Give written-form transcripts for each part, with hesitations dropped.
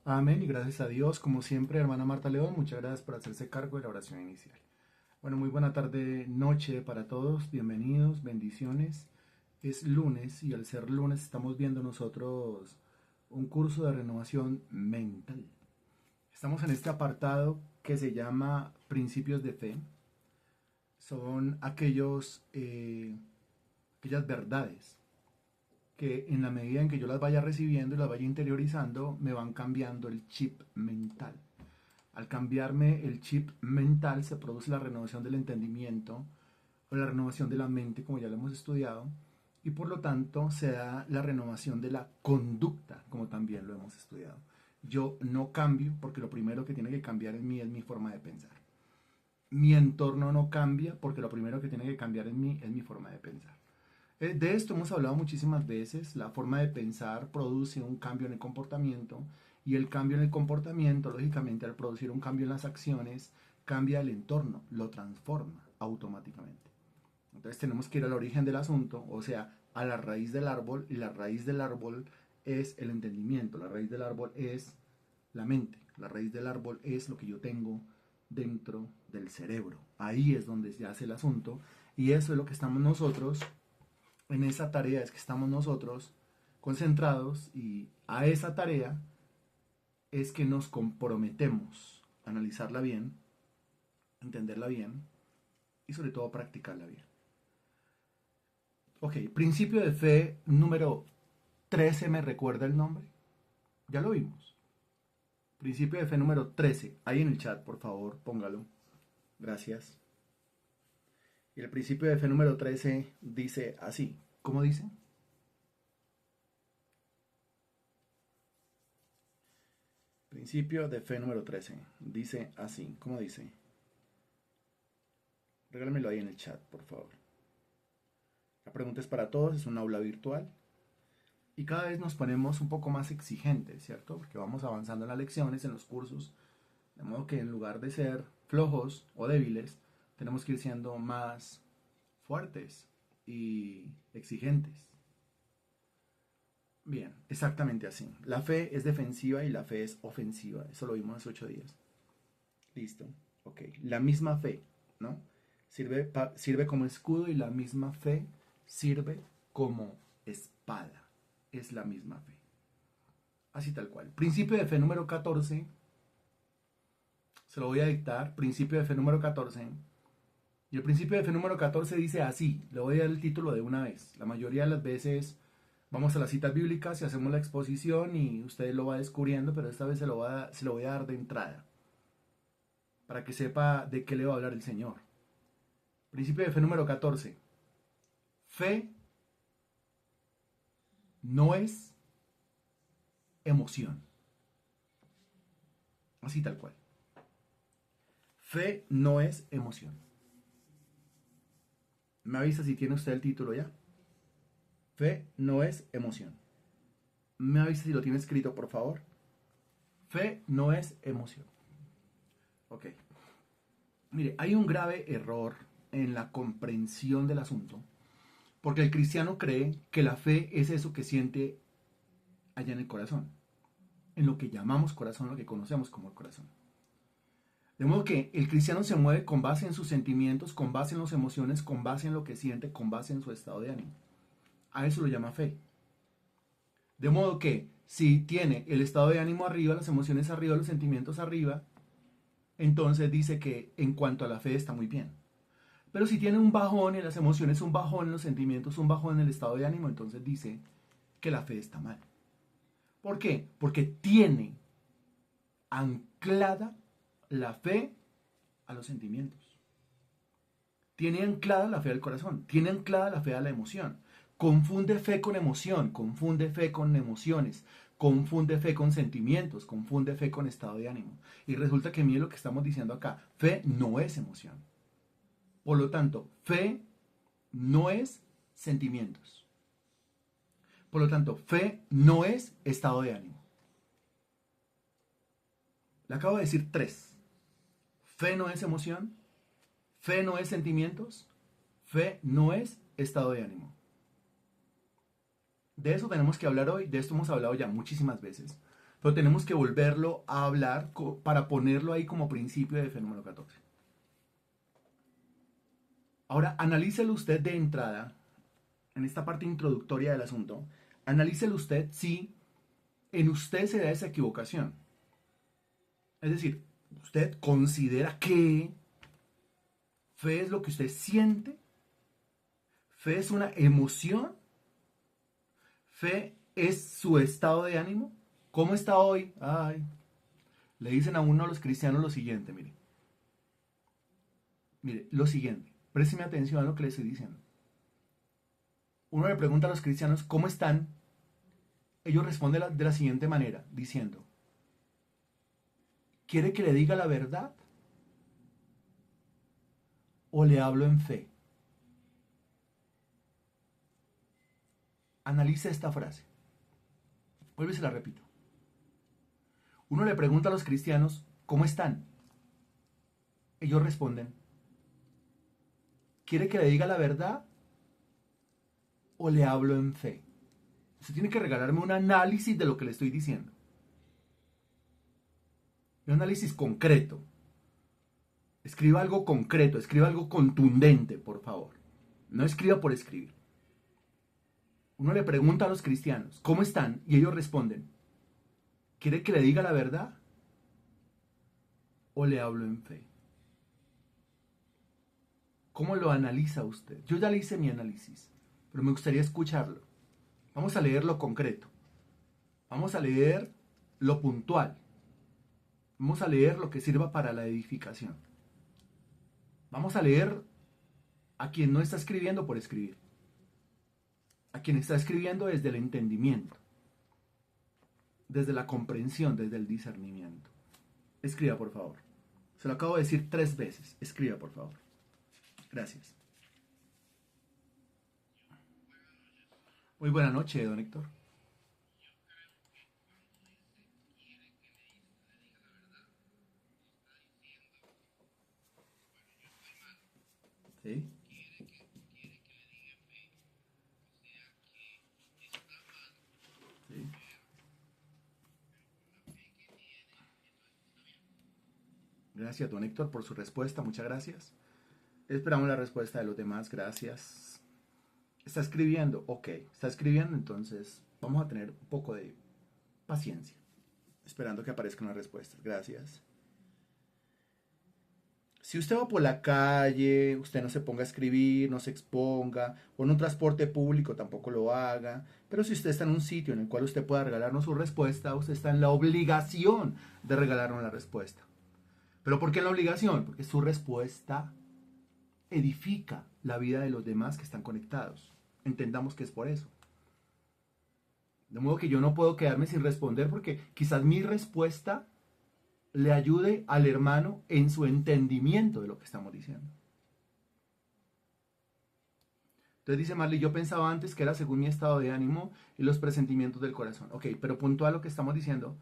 Amén y gracias a Dios, como siempre, hermana Marta León, muchas gracias por hacerse cargo de la oración inicial. Bueno, muy buena tarde, noche para todos, bienvenidos, bendiciones. Es lunes y al ser lunes estamos viendo nosotros un curso de renovación mental. Estamos en este apartado que se llama Principios de Fe. Son aquellas verdades que en la medida en que yo las vaya recibiendo y las vaya interiorizando, me van cambiando el chip mental. Al cambiarme el chip mental se produce la renovación del entendimiento o la renovación de la mente, como ya lo hemos estudiado, y por lo tanto se da la renovación de la conducta, como también lo hemos estudiado. Yo no cambio porque lo primero que tiene que cambiar en mí es mi forma de pensar. Mi entorno no cambia porque lo primero que tiene que cambiar en mí es mi forma de pensar. De esto hemos hablado muchísimas veces. La forma de pensar produce un cambio en el comportamiento y el cambio en el comportamiento, lógicamente, al producir un cambio en las acciones, cambia el entorno, lo transforma automáticamente. Entonces tenemos que ir al origen del asunto, o sea, a la raíz del árbol, y la raíz del árbol es el entendimiento, la raíz del árbol es la mente, la raíz del árbol es lo que yo tengo dentro del cerebro. Ahí es donde se hace el asunto y eso es lo que estamos nosotros en esa tarea es que estamos nosotros concentrados y a esa tarea es que nos comprometemos a analizarla bien, entenderla bien y sobre todo practicarla bien. Ok, principio de fe número 13, ¿me recuerda el nombre? Ya lo vimos. Principio de fe número 13, ahí en el chat, por favor, póngalo. Gracias. Y el principio de fe número 13 dice así. ¿Cómo dice? Principio de fe número 13. Dice así. ¿Cómo dice? Regálamelo ahí en el chat, por favor. La pregunta es para todos, es un aula virtual. Y cada vez nos ponemos un poco más exigentes, ¿cierto? Porque vamos avanzando en las lecciones, en los cursos. De modo que en lugar de ser flojos o débiles, tenemos que ir siendo más fuertes y exigentes. Bien, exactamente así. La fe es defensiva y la fe es ofensiva. Eso lo vimos hace 8 días. Listo. Ok. La misma fe, ¿no? Sirve como escudo y la misma fe sirve como espada. Es la misma fe. Así tal cual. Principio de fe número 14. Se lo voy a dictar. Principio de fe número 14. Y el principio de fe número 14 dice así. Le voy a dar el título de una vez. La mayoría de las veces vamos a las citas bíblicas y hacemos la exposición y usted lo va descubriendo, pero esta vez se lo voy a dar de entrada. Para que sepa de qué le va a hablar el Señor. Principio de fe número 14. Fe no es emoción. Así tal cual. Fe no es emoción. Me avisa si tiene usted el título ya. Fe no es emoción. Me avisa si lo tiene escrito, por favor. Fe no es emoción. Ok. Mire, hay un grave error en la comprensión del asunto, porque el cristiano cree que la fe es eso que siente allá en el corazón, en lo que llamamos corazón, lo que conocemos como el corazón. De modo que el cristiano se mueve con base en sus sentimientos, con base en las emociones, con base en lo que siente, con base en su estado de ánimo. A eso lo llama fe. De modo que si tiene el estado de ánimo arriba, las emociones arriba, los sentimientos arriba, entonces dice que en cuanto a la fe está muy bien. Pero si tiene un bajón en las emociones, un bajón en los sentimientos, un bajón en el estado de ánimo, entonces dice que la fe está mal. ¿Por qué? Porque tiene anclada la fe a los sentimientos. Tiene anclada la fe al corazón, tiene anclada la fe a la emoción. Confunde fe con emoción, confunde fe con emociones, confunde fe con sentimientos, confunde fe con estado de ánimo. Y resulta que mire lo que estamos diciendo acá, fe no es emoción. Por lo tanto, fe no es sentimientos. Por lo tanto, fe no es estado de ánimo. Le acabo de decir tres. Fe no es emoción, fe no es sentimientos, fe no es estado de ánimo. De eso tenemos que hablar hoy, de esto hemos hablado ya muchísimas veces. pero tenemos que volverlo a hablar para ponerlo ahí como principio de fenómeno 14. Ahora, analícelo usted de entrada, en esta parte introductoria del asunto, analícelo usted si en usted se da esa equivocación. Es decir, usted considera que fe es lo que usted siente, fe es una emoción, fe es su estado de ánimo. ¿Cómo está hoy? Ay, le dicen a uno los cristianos lo siguiente, mire, lo siguiente, présteme atención a lo que le estoy diciendo. Uno le pregunta a los cristianos cómo están, ellos responden de la siguiente manera, diciendo, ¿quiere que le diga la verdad o le hablo en fe? Analice esta frase. Vuelve y se la repito. Uno le pregunta a los cristianos, ¿cómo están? Ellos responden, ¿quiere que le diga la verdad o le hablo en fe? Usted tiene que regalarme un análisis de lo que le estoy diciendo. Un análisis concreto. Escriba algo concreto, escriba algo contundente, por favor. No escriba por escribir. Uno le pregunta a los cristianos, ¿cómo están? Y ellos responden, ¿quiere que le diga la verdad o le hablo en fe? ¿Cómo lo analiza usted? Yo ya le hice mi análisis, pero me gustaría escucharlo. Vamos a leer lo concreto. Vamos a leer lo puntual. Vamos a leer lo que sirva para la edificación. Vamos a leer a quien no está escribiendo por escribir. A quien está escribiendo desde el entendimiento, desde la comprensión, desde el discernimiento. Escriba, por favor. Se lo acabo de decir 3 veces. Escriba, por favor. Gracias. Muy buena noche, don Héctor. ¿Sí? ¿Sí? Gracias, don Héctor, por su respuesta. Muchas gracias. Esperamos la respuesta de los demás. Gracias. Está escribiendo. Ok, está escribiendo. Entonces vamos a tener un poco de paciencia. Esperando que aparezcan las respuestas. Gracias. Si usted va por la calle, usted no se ponga a escribir, no se exponga, o en un transporte público tampoco lo haga. Pero si usted está en un sitio en el cual usted pueda regalarnos su respuesta, usted está en la obligación de regalarnos la respuesta. ¿Pero por qué en la obligación? Porque su respuesta edifica la vida de los demás que están conectados. Entendamos que es por eso. De modo que yo no puedo quedarme sin responder porque quizás mi respuesta le ayude al hermano en su entendimiento de lo que estamos diciendo. Entonces dice Marley, yo pensaba antes que era según mi estado de ánimo y los presentimientos del corazón. Ok, pero puntual lo que estamos diciendo,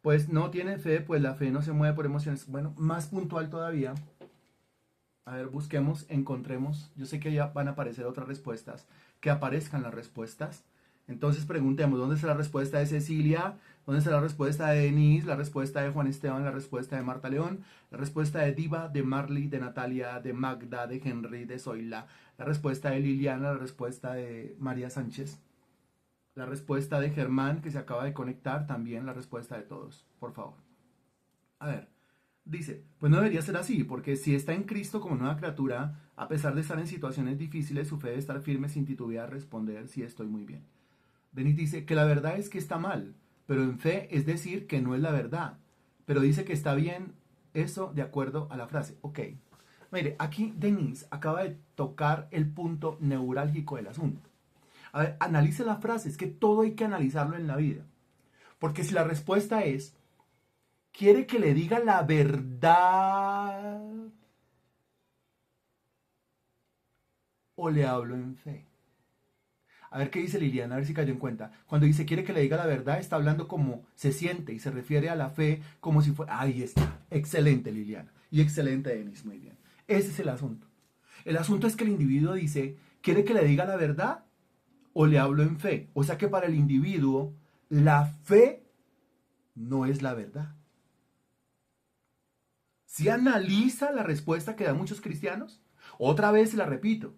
pues no tiene fe, pues la fe no se mueve por emociones. Bueno, más puntual todavía. A ver, busquemos, encontremos. Yo sé que ya van a aparecer otras respuestas. Que aparezcan las respuestas. Entonces preguntemos, ¿dónde está la respuesta de Cecilia? ¿Dónde está la respuesta de Denise? La respuesta de Juan Esteban, la respuesta de Marta León, la respuesta de Diva, de Marley, de Natalia, de Magda, de Henry, de Zoila, la respuesta de Liliana, la respuesta de María Sánchez, la respuesta de Germán, que se acaba de conectar, también la respuesta de todos, por favor. A ver, dice, pues no debería ser así, porque si está en Cristo como nueva criatura, a pesar de estar en situaciones difíciles, su fe debe estar firme sin titubear, responder, sí, estoy muy bien. Denis dice que la verdad es que está mal, pero en fe es decir que no es la verdad. Pero dice que está bien eso de acuerdo a la frase. Ok. Mire, aquí Denis acaba de tocar el punto neurálgico del asunto. A ver, analice la frase. Es que todo hay que analizarlo en la vida. Porque si la respuesta es, ¿quiere que le diga la verdad o le hablo en fe? A ver qué dice Liliana, a ver si cayó en cuenta. Cuando dice quiere que le diga la verdad, está hablando como se siente y se refiere a la fe como si fuera... Ahí está. Excelente, Liliana. Y excelente, Denis. Muy bien. Ese es el asunto. El asunto es que el individuo dice, ¿quiere que le diga la verdad o le hablo en fe? O sea que para el individuo, la fe no es la verdad. Si analiza la respuesta que dan muchos cristianos, otra vez la repito.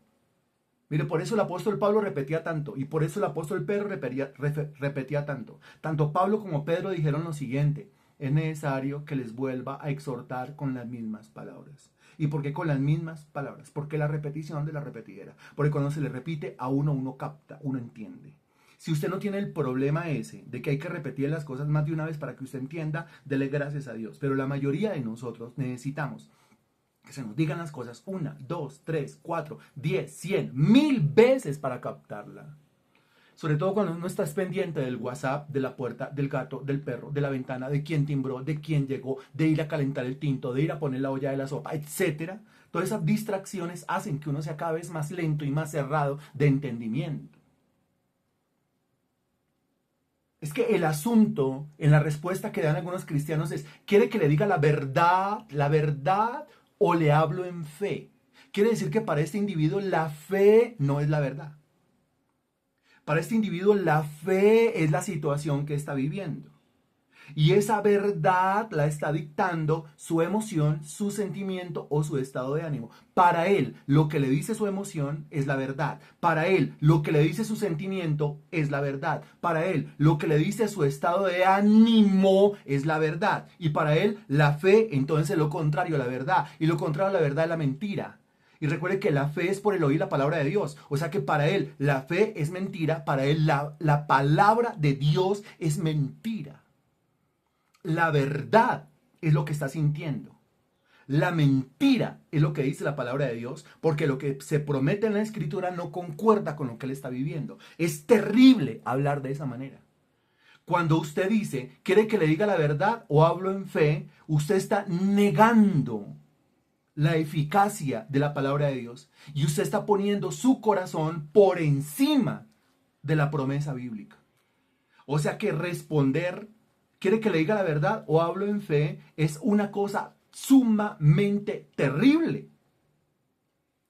Mire, por eso el apóstol Pablo repetía tanto y por eso el apóstol Pedro repetía tanto. Tanto Pablo como Pedro dijeron lo siguiente: es necesario que les vuelva a exhortar con las mismas palabras. ¿Y por qué con las mismas palabras? Porque la repetición de la repetidera. Porque cuando se le repite a uno capta, uno entiende. Si usted no tiene el problema ese de que hay que repetir las cosas más de una vez para que usted entienda, dele gracias a Dios. Pero la mayoría de nosotros necesitamos que se nos digan las cosas 1, 2, 3, 4, 10, 100, 1000 veces para captarla. Sobre todo cuando uno está pendiente del WhatsApp, de la puerta, del gato, del perro, de la ventana, de quién timbró, de quién llegó, de ir a calentar el tinto, de ir a poner la olla de la sopa, etc. Todas esas distracciones hacen que uno sea cada vez más lento y más cerrado de entendimiento. Es que el asunto en la respuesta que dan algunos cristianos es: ¿quiere que le diga la verdad o le hablo en fe? Quiere decir que para este individuo la fe no es la verdad. Para este individuo la fe es la situación que está viviendo. Y esa verdad la está dictando su emoción, su sentimiento o su estado de ánimo. Para él, lo que le dice su emoción es la verdad. Para él, lo que le dice su sentimiento es la verdad. Para él, lo que le dice su estado de ánimo es la verdad. Y para él, la fe, entonces, es lo contrario a la verdad. Y lo contrario a la verdad es la mentira. Y recuerde que la fe es por el oír la palabra de Dios. O sea que para él la fe es mentira. Para él la palabra de Dios es mentira. La verdad es lo que está sintiendo. La mentira es lo que dice la palabra de Dios, porque lo que se promete en la escritura no concuerda con lo que él está viviendo. Es terrible hablar de esa manera. Cuando usted dice, ¿quiere que le diga la verdad o hablo en fe?, usted está negando la eficacia de la palabra de Dios y usted está poniendo su corazón por encima de la promesa bíblica. O sea que responder, ¿quiere que le diga la verdad o hablo en fe?, es una cosa sumamente terrible.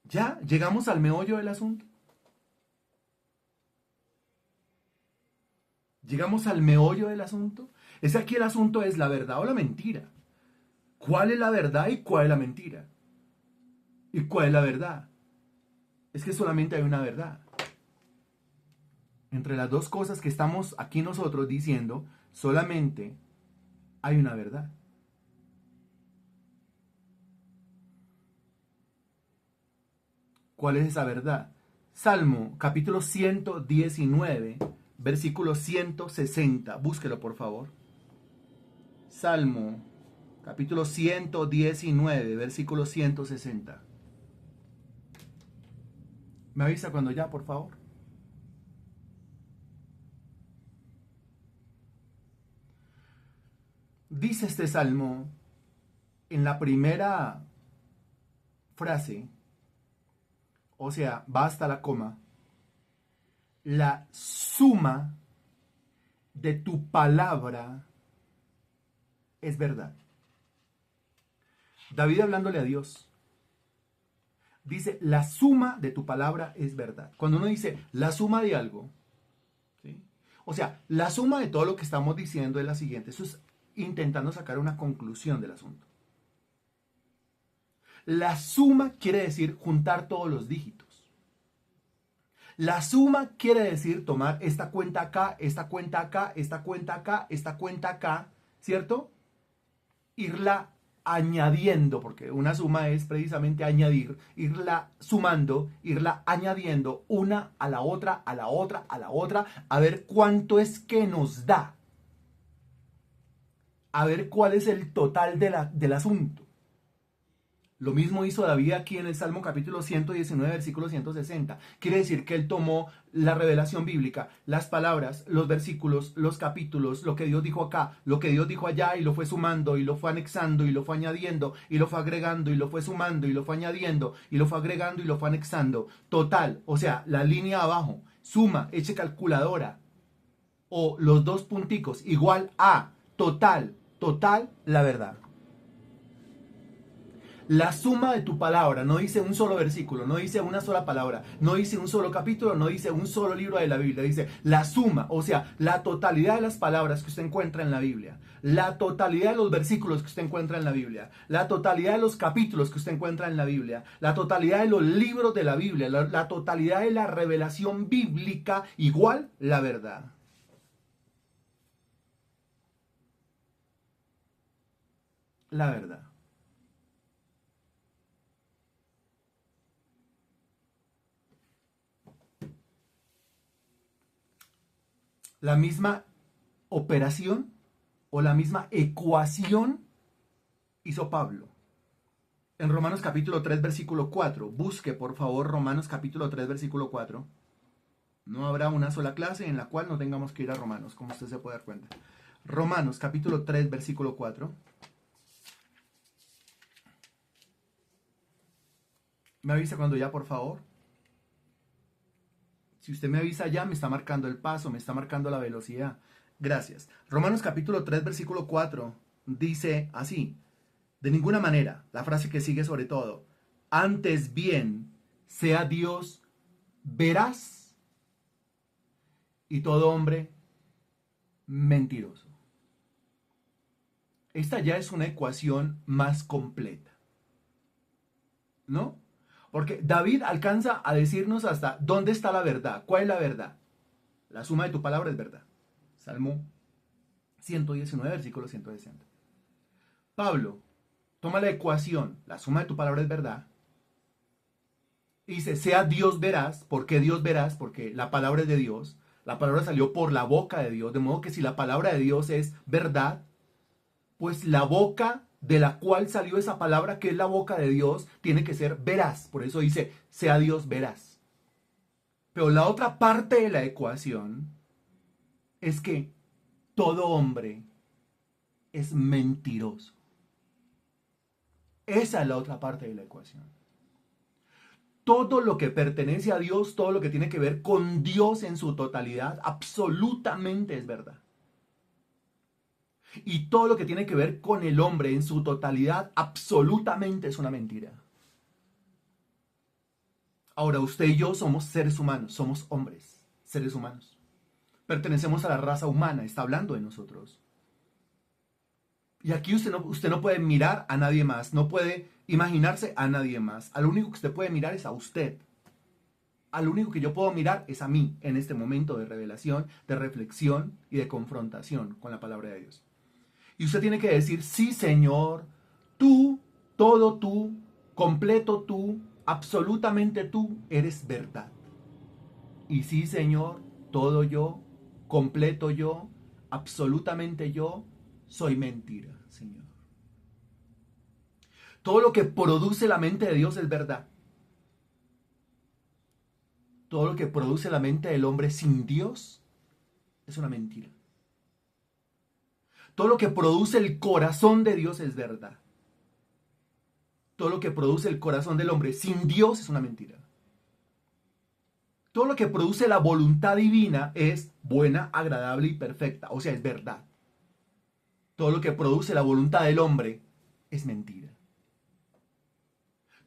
Ya llegamos al meollo del asunto. Llegamos al meollo del asunto. Es que aquí el asunto es la verdad o la mentira. ¿Cuál es la verdad y cuál es la mentira? ¿Y cuál es la verdad? Es que solamente hay una verdad. Entre las dos cosas que estamos aquí nosotros diciendo, solamente hay una verdad. ¿Cuál es esa verdad? Salmo capítulo 119, versículo 160. Búsquelo, por favor. Salmo capítulo 119, versículo 160. ¿Me avisa cuando ya, por favor? Dice este salmo en la primera frase, o sea, va hasta la coma: la suma de tu palabra es verdad. David hablándole a Dios dice: la suma de tu palabra es verdad. Cuando uno dice la suma de algo, ¿sí?, o sea, la suma de todo lo que estamos diciendo es la siguiente. Eso es intentando sacar una conclusión del asunto. La suma quiere decir juntar todos los dígitos. La suma quiere decir tomar esta cuenta acá, esta cuenta acá, esta cuenta acá, esta cuenta acá, ¿cierto? Irla añadiendo, porque una suma es precisamente añadir, irla sumando, irla añadiendo una a la otra, a la otra, a la otra, a ver cuánto es que nos da. A ver cuál es el total del asunto. Lo mismo hizo David aquí en el Salmo capítulo 119, versículo 160. Quiere decir que él tomó la revelación bíblica, las palabras, los versículos, los capítulos, lo que Dios dijo acá, lo que Dios dijo allá, y lo fue sumando, y lo fue anexando, y lo fue añadiendo, y lo fue agregando, y lo fue sumando, y lo fue añadiendo, y lo fue agregando, y lo fue anexando. Total, o sea, la línea abajo, suma, eche calculadora, o los dos punticos, igual a total, la verdad. la suma de tu palabra, no dice un solo versículo, no dice una sola palabra, no dice un solo capítulo, no dice un solo libro de la Biblia, dice la suma, o sea, la totalidad de las palabras que usted encuentra en la Biblia, la totalidad de los versículos que usted encuentra en la Biblia, la totalidad de los capítulos que usted encuentra en la Biblia, la totalidad de los libros de la Biblia, la totalidad de la revelación bíblica, igual la verdad. La verdad. La misma operación o la misma ecuación hizo Pablo. En Romanos capítulo 3, versículo 4. Busque, por favor, Romanos capítulo 3, versículo 4. No habrá una sola clase en la cual no tengamos que ir a Romanos, como usted se puede dar cuenta. Romanos capítulo 3, versículo 4. Me avisa cuando ya, por favor. Si usted me avisa ya, me está marcando el paso, me está marcando la velocidad. Gracias. Romanos capítulo 3, versículo 4 dice así. De ninguna manera, la frase que sigue sobre todo. Antes bien, sea Dios veraz y todo hombre mentiroso. Esta ya es una ecuación más completa, ¿no? Porque David alcanza a decirnos hasta dónde está la verdad. ¿Cuál es la verdad? La suma de tu palabra es verdad. Salmo 119, versículo 160. Pablo toma la ecuación, la suma de tu palabra es verdad, y dice, sea Dios veraz. ¿Por qué Dios veraz? Porque la palabra es de Dios. La palabra salió por la boca de Dios. De modo que si la palabra de Dios es verdad, pues la boca de la cual salió esa palabra, que es la boca de Dios, tiene que ser veraz. Por eso dice, sea Dios veraz. Pero la otra parte de la ecuación es que todo hombre es mentiroso. Esa es la otra parte de la ecuación. Todo lo que pertenece a Dios, todo lo que tiene que ver con Dios en su totalidad, absolutamente es verdad. Y todo lo que tiene que ver con el hombre en su totalidad, absolutamente es una mentira. Ahora, usted y yo somos seres humanos, somos hombres, seres humanos. Pertenecemos a la raza humana, está hablando de nosotros. Y aquí usted no puede mirar a nadie más, no puede imaginarse a nadie más. Al único que usted puede mirar es a usted. Al único que yo puedo mirar es a mí en este momento de revelación, de reflexión y de confrontación con la palabra de Dios. Y usted tiene que decir, sí, Señor, tú, todo tú, completo tú, absolutamente tú, eres verdad. Y sí, Señor, todo yo, completo yo, absolutamente yo, soy mentira, Señor. Todo lo que produce la mente de Dios es verdad. Todo lo que produce la mente del hombre sin Dios es una mentira. Todo lo que produce el corazón de Dios es verdad. Todo lo que produce el corazón del hombre sin Dios es una mentira. Todo lo que produce la voluntad divina es buena, agradable y perfecta. O sea, es verdad. Todo lo que produce la voluntad del hombre es mentira.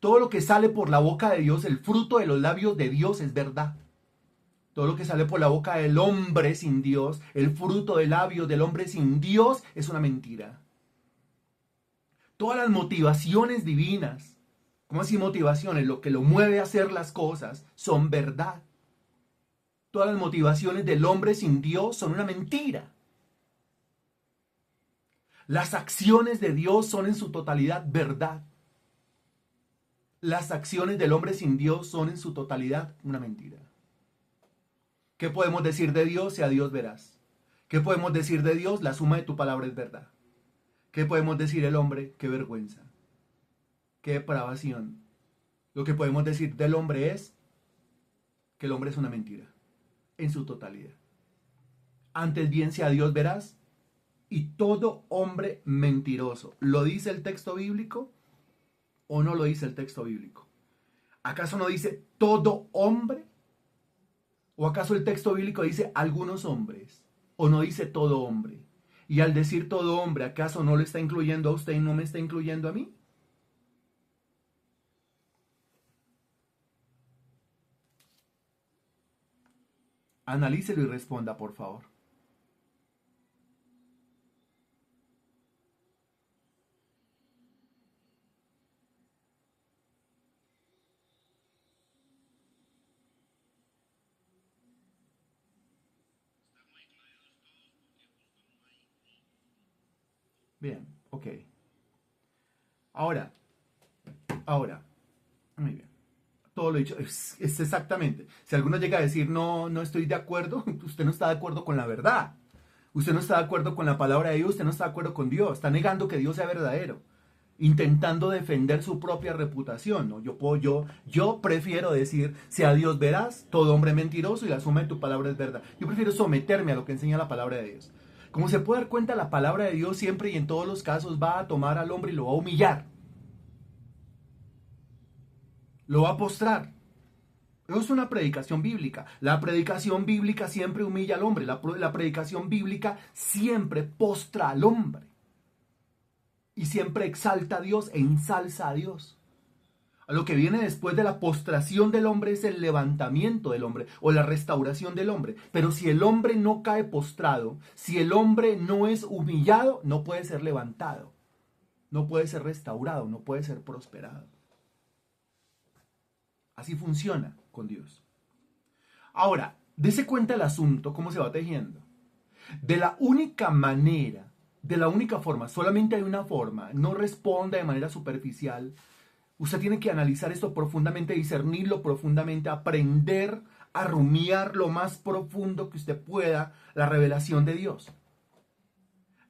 Todo lo que sale por la boca de Dios, el fruto de los labios de Dios, es verdad. Todo lo que sale por la boca del hombre sin Dios, el fruto de labios del hombre sin Dios, es una mentira. Todas las motivaciones divinas, ¿cómo así motivaciones? Lo que lo mueve a hacer las cosas, son verdad. Todas las motivaciones del hombre sin Dios son una mentira. Las acciones de Dios son en su totalidad verdad. Las acciones del hombre sin Dios son en su totalidad una mentira. ¿Qué podemos decir de Dios? Sea Dios verás. ¿Qué podemos decir de Dios? La suma de tu palabra es verdad. ¿Qué podemos decir del hombre? Qué vergüenza. Qué depravación. Lo que podemos decir del hombre es que el hombre es una mentira. En su totalidad. Antes bien sea Dios verás y todo hombre mentiroso. ¿Lo dice el texto bíblico o no lo dice el texto bíblico? ¿Acaso no dice todo hombre? ¿O acaso el texto bíblico dice algunos hombres? ¿O no dice todo hombre? Y al decir todo hombre, ¿acaso no lo está incluyendo a usted y no me está incluyendo a mí? Analícelo y responda, por favor. Bien, ok. Ahora, ahora, muy bien. Todo lo dicho, es exactamente. Si alguno llega a decir no, no estoy de acuerdo, usted no está de acuerdo con la verdad. Usted no está de acuerdo con la palabra de Dios, usted no está de acuerdo con Dios. Está negando que Dios sea verdadero. Intentando defender su propia reputación, ¿no? Yo prefiero decir, sea Dios veraz, todo hombre mentiroso y la suma de tu palabra es verdad. Yo prefiero someterme a lo que enseña la palabra de Dios. Como se puede dar cuenta, la palabra de Dios siempre y en todos los casos va a tomar al hombre y lo va a humillar. Lo va a postrar. Eso es una predicación bíblica. La predicación bíblica siempre humilla al hombre. La predicación bíblica siempre postra al hombre. Y siempre exalta a Dios e ensalza a Dios. A lo que viene después de la postración del hombre es el levantamiento del hombre o la restauración del hombre. Pero si el hombre no cae postrado, si el hombre no es humillado, no puede ser levantado, no puede ser restaurado, no puede ser prosperado. Así funciona con Dios. Ahora, dése cuenta el asunto, cómo se va tejiendo. De la única manera, de la única forma, solamente hay una forma, no responda de manera superficial. Usted tiene que analizar esto profundamente, discernirlo profundamente, aprender a rumiar lo más profundo que usted pueda la revelación de Dios.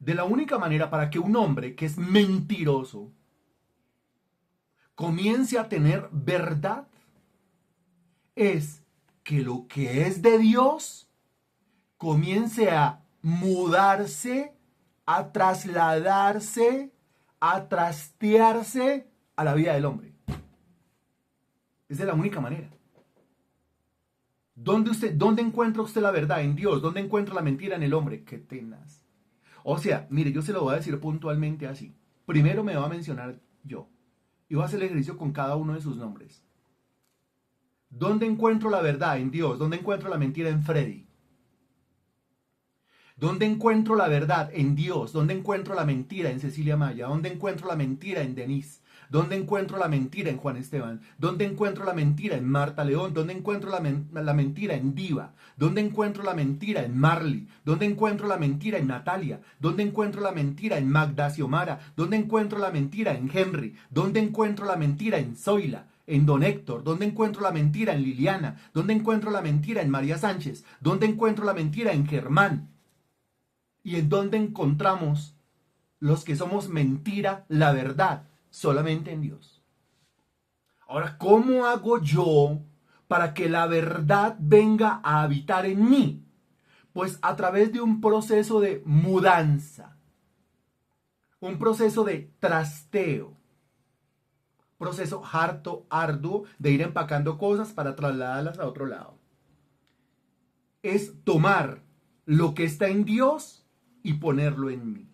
De la única manera para que un hombre que es mentiroso comience a tener verdad es que lo que es de Dios comience a mudarse, a trasladarse, a trastearse a la vida del hombre. Esa es la única manera. ¿Dónde encuentra usted la verdad? En Dios. ¿Dónde encuentra la mentira? En el hombre. Qué tenaz. O sea, mire, yo se lo voy a decir puntualmente así. Primero me va a mencionar yo. Y voy a hacer el ejercicio con cada uno de sus nombres. ¿Dónde encuentro la verdad? En Dios. ¿Dónde encuentro la mentira? En Freddy. ¿Dónde encuentro la verdad? En Dios. ¿Dónde encuentro la mentira? En Cecilia Maya. ¿Dónde encuentro la mentira? En Denise. ¿Dónde encuentro la mentira? En Juan Esteban. ¿Dónde encuentro la mentira? En Marta León. ¿Dónde encuentro la mentira? En Diva. ¿Dónde encuentro la mentira? En Marley. ¿Dónde encuentro la mentira? En Natalia. ¿Dónde encuentro la mentira? En Magda Xiomara. ¿Dónde encuentro la mentira? En Henry. ¿Dónde encuentro la mentira? En Zoila. En Don Héctor. ¿Dónde encuentro la mentira? En Liliana. ¿Dónde encuentro la mentira? En María Sánchez. ¿Dónde encuentro la mentira? En Germán. ¿Y en dónde encontramos los que somos mentira, la verdad? Solamente en Dios. Ahora, ¿cómo hago yo para que la verdad venga a habitar en mí? Pues a través de un proceso de mudanza, un proceso de trasteo, proceso harto, arduo de ir empacando cosas para trasladarlas a otro lado. Es tomar lo que está en Dios y ponerlo en mí.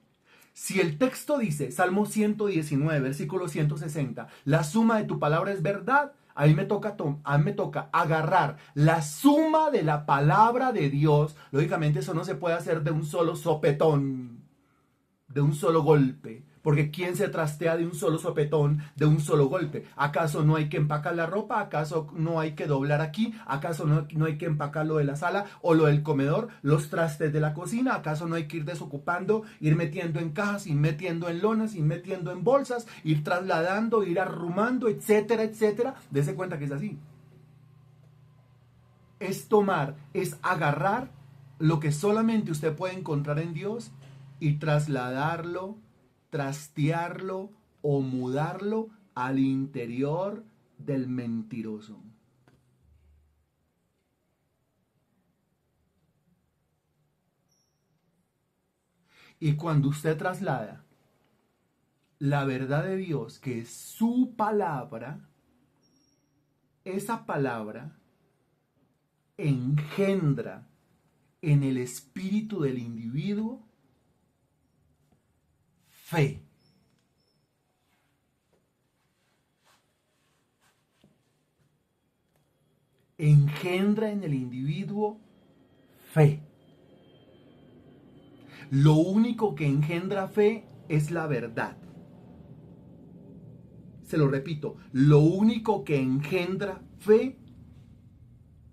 Si el texto dice, Salmo 119, versículo 160, la suma de tu palabra es verdad, a mí me toca agarrar la suma de la palabra de Dios. Lógicamente eso no se puede hacer de un solo sopetón, de un solo golpe. Porque ¿quién se trastea de un solo sopetón, de un solo golpe? ¿Acaso no hay que empacar la ropa? ¿Acaso no hay que doblar aquí? ¿Acaso no hay que empacar lo de la sala o lo del comedor? ¿Los trastes de la cocina? ¿Acaso no hay que ir desocupando, ir metiendo en cajas, ir metiendo en lonas, ir metiendo en bolsas, ir trasladando, ir arrumando, etcétera, etcétera? Dese cuenta que es así. Es tomar, es agarrar lo que solamente usted puede encontrar en Dios y trasladarlo, trastearlo o mudarlo al interior del mentiroso. Y cuando usted traslada la verdad de Dios, que es su palabra, esa palabra engendra en el espíritu del individuo fe. Engendra en el individuo fe. Lo único que engendra fe es la verdad. Se lo repito, lo único que engendra fe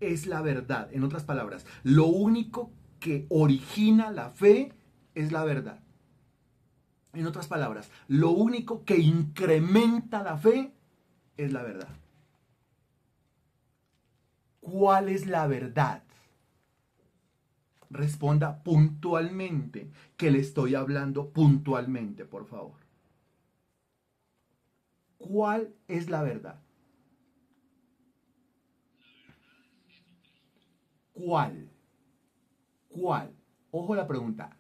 es la verdad. En otras palabras, lo único que origina la fe es la verdad. En otras palabras, lo único que incrementa la fe es la verdad. ¿Cuál es la verdad? Responda puntualmente, que le estoy hablando puntualmente, por favor. ¿Cuál es la verdad? ¿Cuál? ¿Cuál? Ojo la pregunta.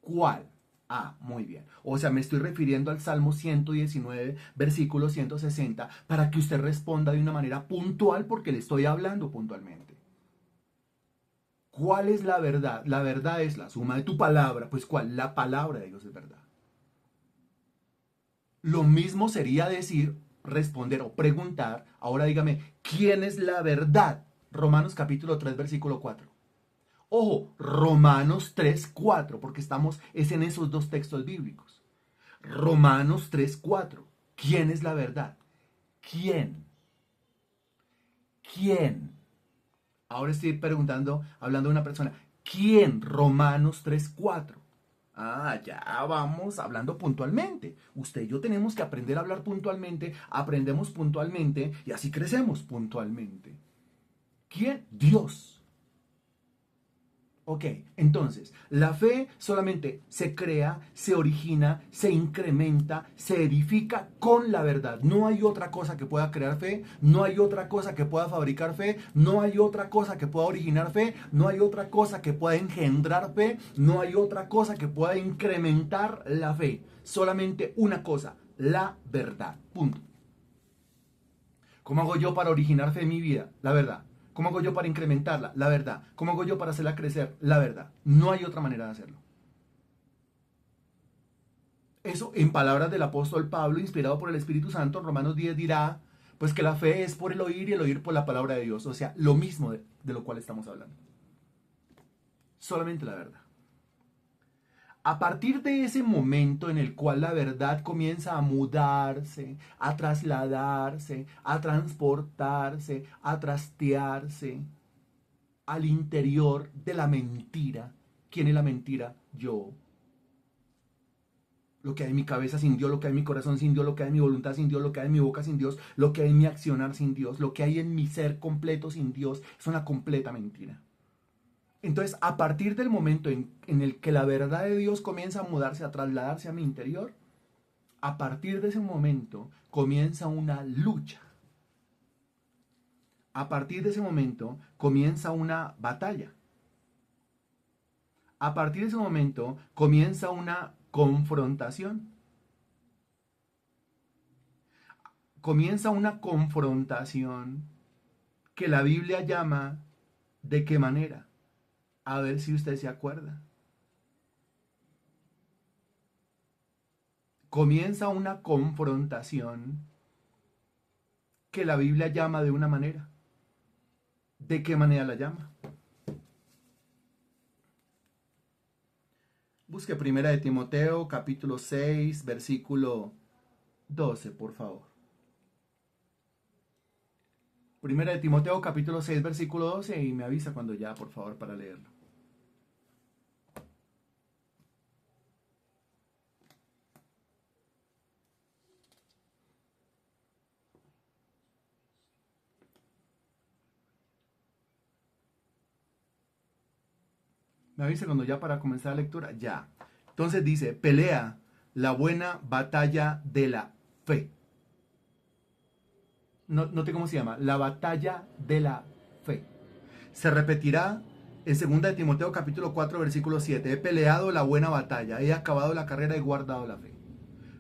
¿Cuál? Ah, muy bien. O sea, me estoy refiriendo al Salmo 119, versículo 160, para que usted responda de una manera puntual porque le estoy hablando puntualmente. ¿Cuál es la verdad? La verdad es la suma de tu palabra. Pues ¿cuál? La palabra de Dios es verdad. Lo mismo sería decir, responder o preguntar, ahora dígame, ¿quién es la verdad? Romanos capítulo 3, versículo 4. Ojo, Romanos 3, 4, porque es en esos dos textos bíblicos. Romanos 3, 4. ¿Quién es la verdad? ¿Quién? ¿Quién? Ahora estoy preguntando, hablando de una persona. ¿Quién? Romanos 3, 4. Ah, ya vamos hablando puntualmente. Usted y yo tenemos que aprender a hablar puntualmente, aprendemos puntualmente y así crecemos puntualmente. ¿Quién? Dios. Ok, entonces, la fe solamente se crea, se origina, se incrementa, se edifica con la verdad. No hay otra cosa que pueda crear fe, no hay otra cosa que pueda fabricar fe, no hay otra cosa que pueda originar fe, no hay otra cosa que pueda engendrar fe, no hay otra cosa que pueda incrementar la fe. Solamente una cosa, la verdad. Punto. ¿Cómo hago yo para originar fe en mi vida? La verdad. ¿Cómo hago yo para incrementarla? La verdad. ¿Cómo hago yo para hacerla crecer? La verdad. No hay otra manera de hacerlo. Eso, en palabras del apóstol Pablo, inspirado por el Espíritu Santo, en Romanos 10 dirá, pues que la fe es por el oír y el oír por la palabra de Dios. O sea, lo mismo de lo cual estamos hablando. Solamente la verdad. A partir de ese momento en el cual la verdad comienza a mudarse, a trasladarse, a transportarse, a trastearse al interior de la mentira. ¿Quién es la mentira? Yo. Lo que hay en mi cabeza sin Dios, lo que hay en mi corazón sin Dios, lo que hay en mi voluntad sin Dios, lo que hay en mi boca sin Dios, lo que hay en mi accionar sin Dios, lo que hay en mi ser completo sin Dios, es una completa mentira. Entonces, a partir del momento en el que la verdad de Dios comienza a mudarse, a trasladarse a mi interior, a partir de ese momento comienza una lucha. A partir de ese momento comienza una batalla. A partir de ese momento comienza una confrontación. Comienza una confrontación que la Biblia llama ¿de qué manera? A ver si usted se acuerda. Comienza una confrontación que la Biblia llama de una manera. ¿De qué manera la llama? Busque Primera de Timoteo, capítulo 6, versículo 12, por favor. Primera de Timoteo, capítulo 6, versículo 12, y me avisa cuando ya, por favor, para leerlo. Me avisa cuando ya para comenzar la lectura, ya. Entonces dice, pelea la buena batalla de la fe. Note cómo se llama, la batalla de la fe. Se repetirá en 2 de Timoteo capítulo 4 versículo 7. He peleado la buena batalla, he acabado la carrera y guardado la fe.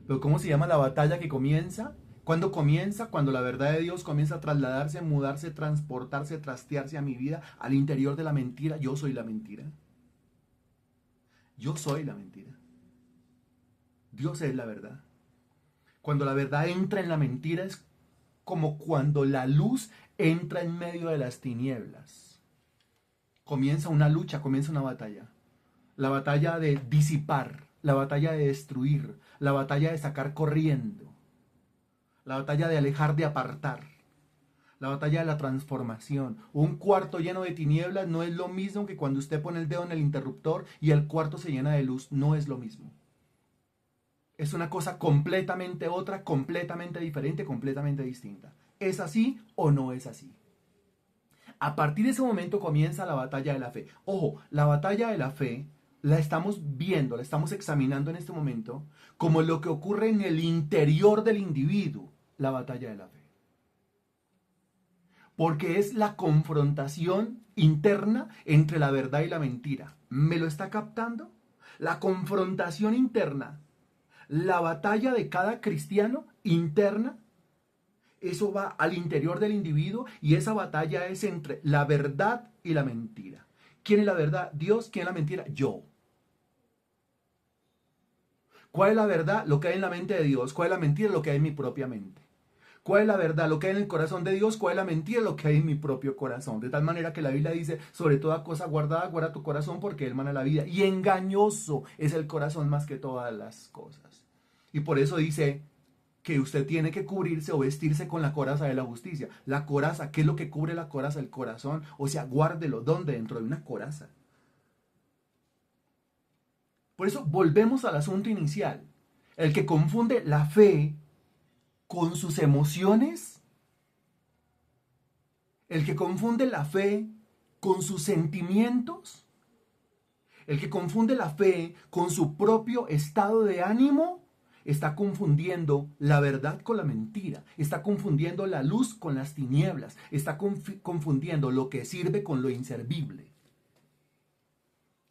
Pero ¿cómo se llama la batalla que comienza? ¿Cuándo comienza? Cuando la verdad de Dios comienza a trasladarse, mudarse, transportarse, trastearse a mi vida, al interior de la mentira. Yo soy la mentira. Yo soy la mentira. Dios es la verdad. Cuando la verdad entra en la mentira es como cuando la luz entra en medio de las tinieblas. comienza una lucha, comienza una batalla. La batalla de disipar, la batalla de destruir, la batalla de sacar corriendo, la batalla de alejar, de apartar, la batalla de la transformación. Un cuarto lleno de tinieblas no es lo mismo que cuando usted pone el dedo en el interruptor y el cuarto se llena de luz, no es lo mismo. Es una cosa completamente otra, completamente diferente, completamente distinta. ¿Es así o no es así? A partir de ese momento comienza la batalla de la fe. Ojo, la batalla de la fe la estamos viendo, la estamos examinando en este momento como lo que ocurre en el interior del individuo, la batalla de la fe. Porque es la confrontación interna entre la verdad y la mentira. ¿Me lo está captando? La confrontación interna, la batalla de cada cristiano interna. Eso va al interior del individuo y esa batalla es entre la verdad y la mentira. ¿Quién es la verdad? Dios. ¿Quién es la mentira? Yo. ¿Cuál es la verdad? Lo que hay en la mente de Dios. ¿Cuál es la mentira? Lo que hay en mi propia mente. ¿Cuál es la verdad? Lo que hay en el corazón de Dios. ¿Cuál es la mentira? Lo que hay en mi propio corazón. De tal manera que la Biblia dice, sobre toda cosa guardada, guarda tu corazón porque él mana la vida. Y engañoso es el corazón más que todas las cosas. Y por eso dice que usted tiene que cubrirse o vestirse con la coraza de la justicia. La coraza, ¿qué es lo que cubre la coraza? El corazón. O sea, guárdelo. ¿Dónde? Dentro de una coraza. Por eso volvemos al asunto inicial. El que confunde la fe con sus emociones, el que confunde la fe con sus sentimientos, el que confunde la fe con su propio estado de ánimo, está confundiendo la verdad con la mentira, está confundiendo la luz con las tinieblas, está confundiendo lo que sirve con lo inservible.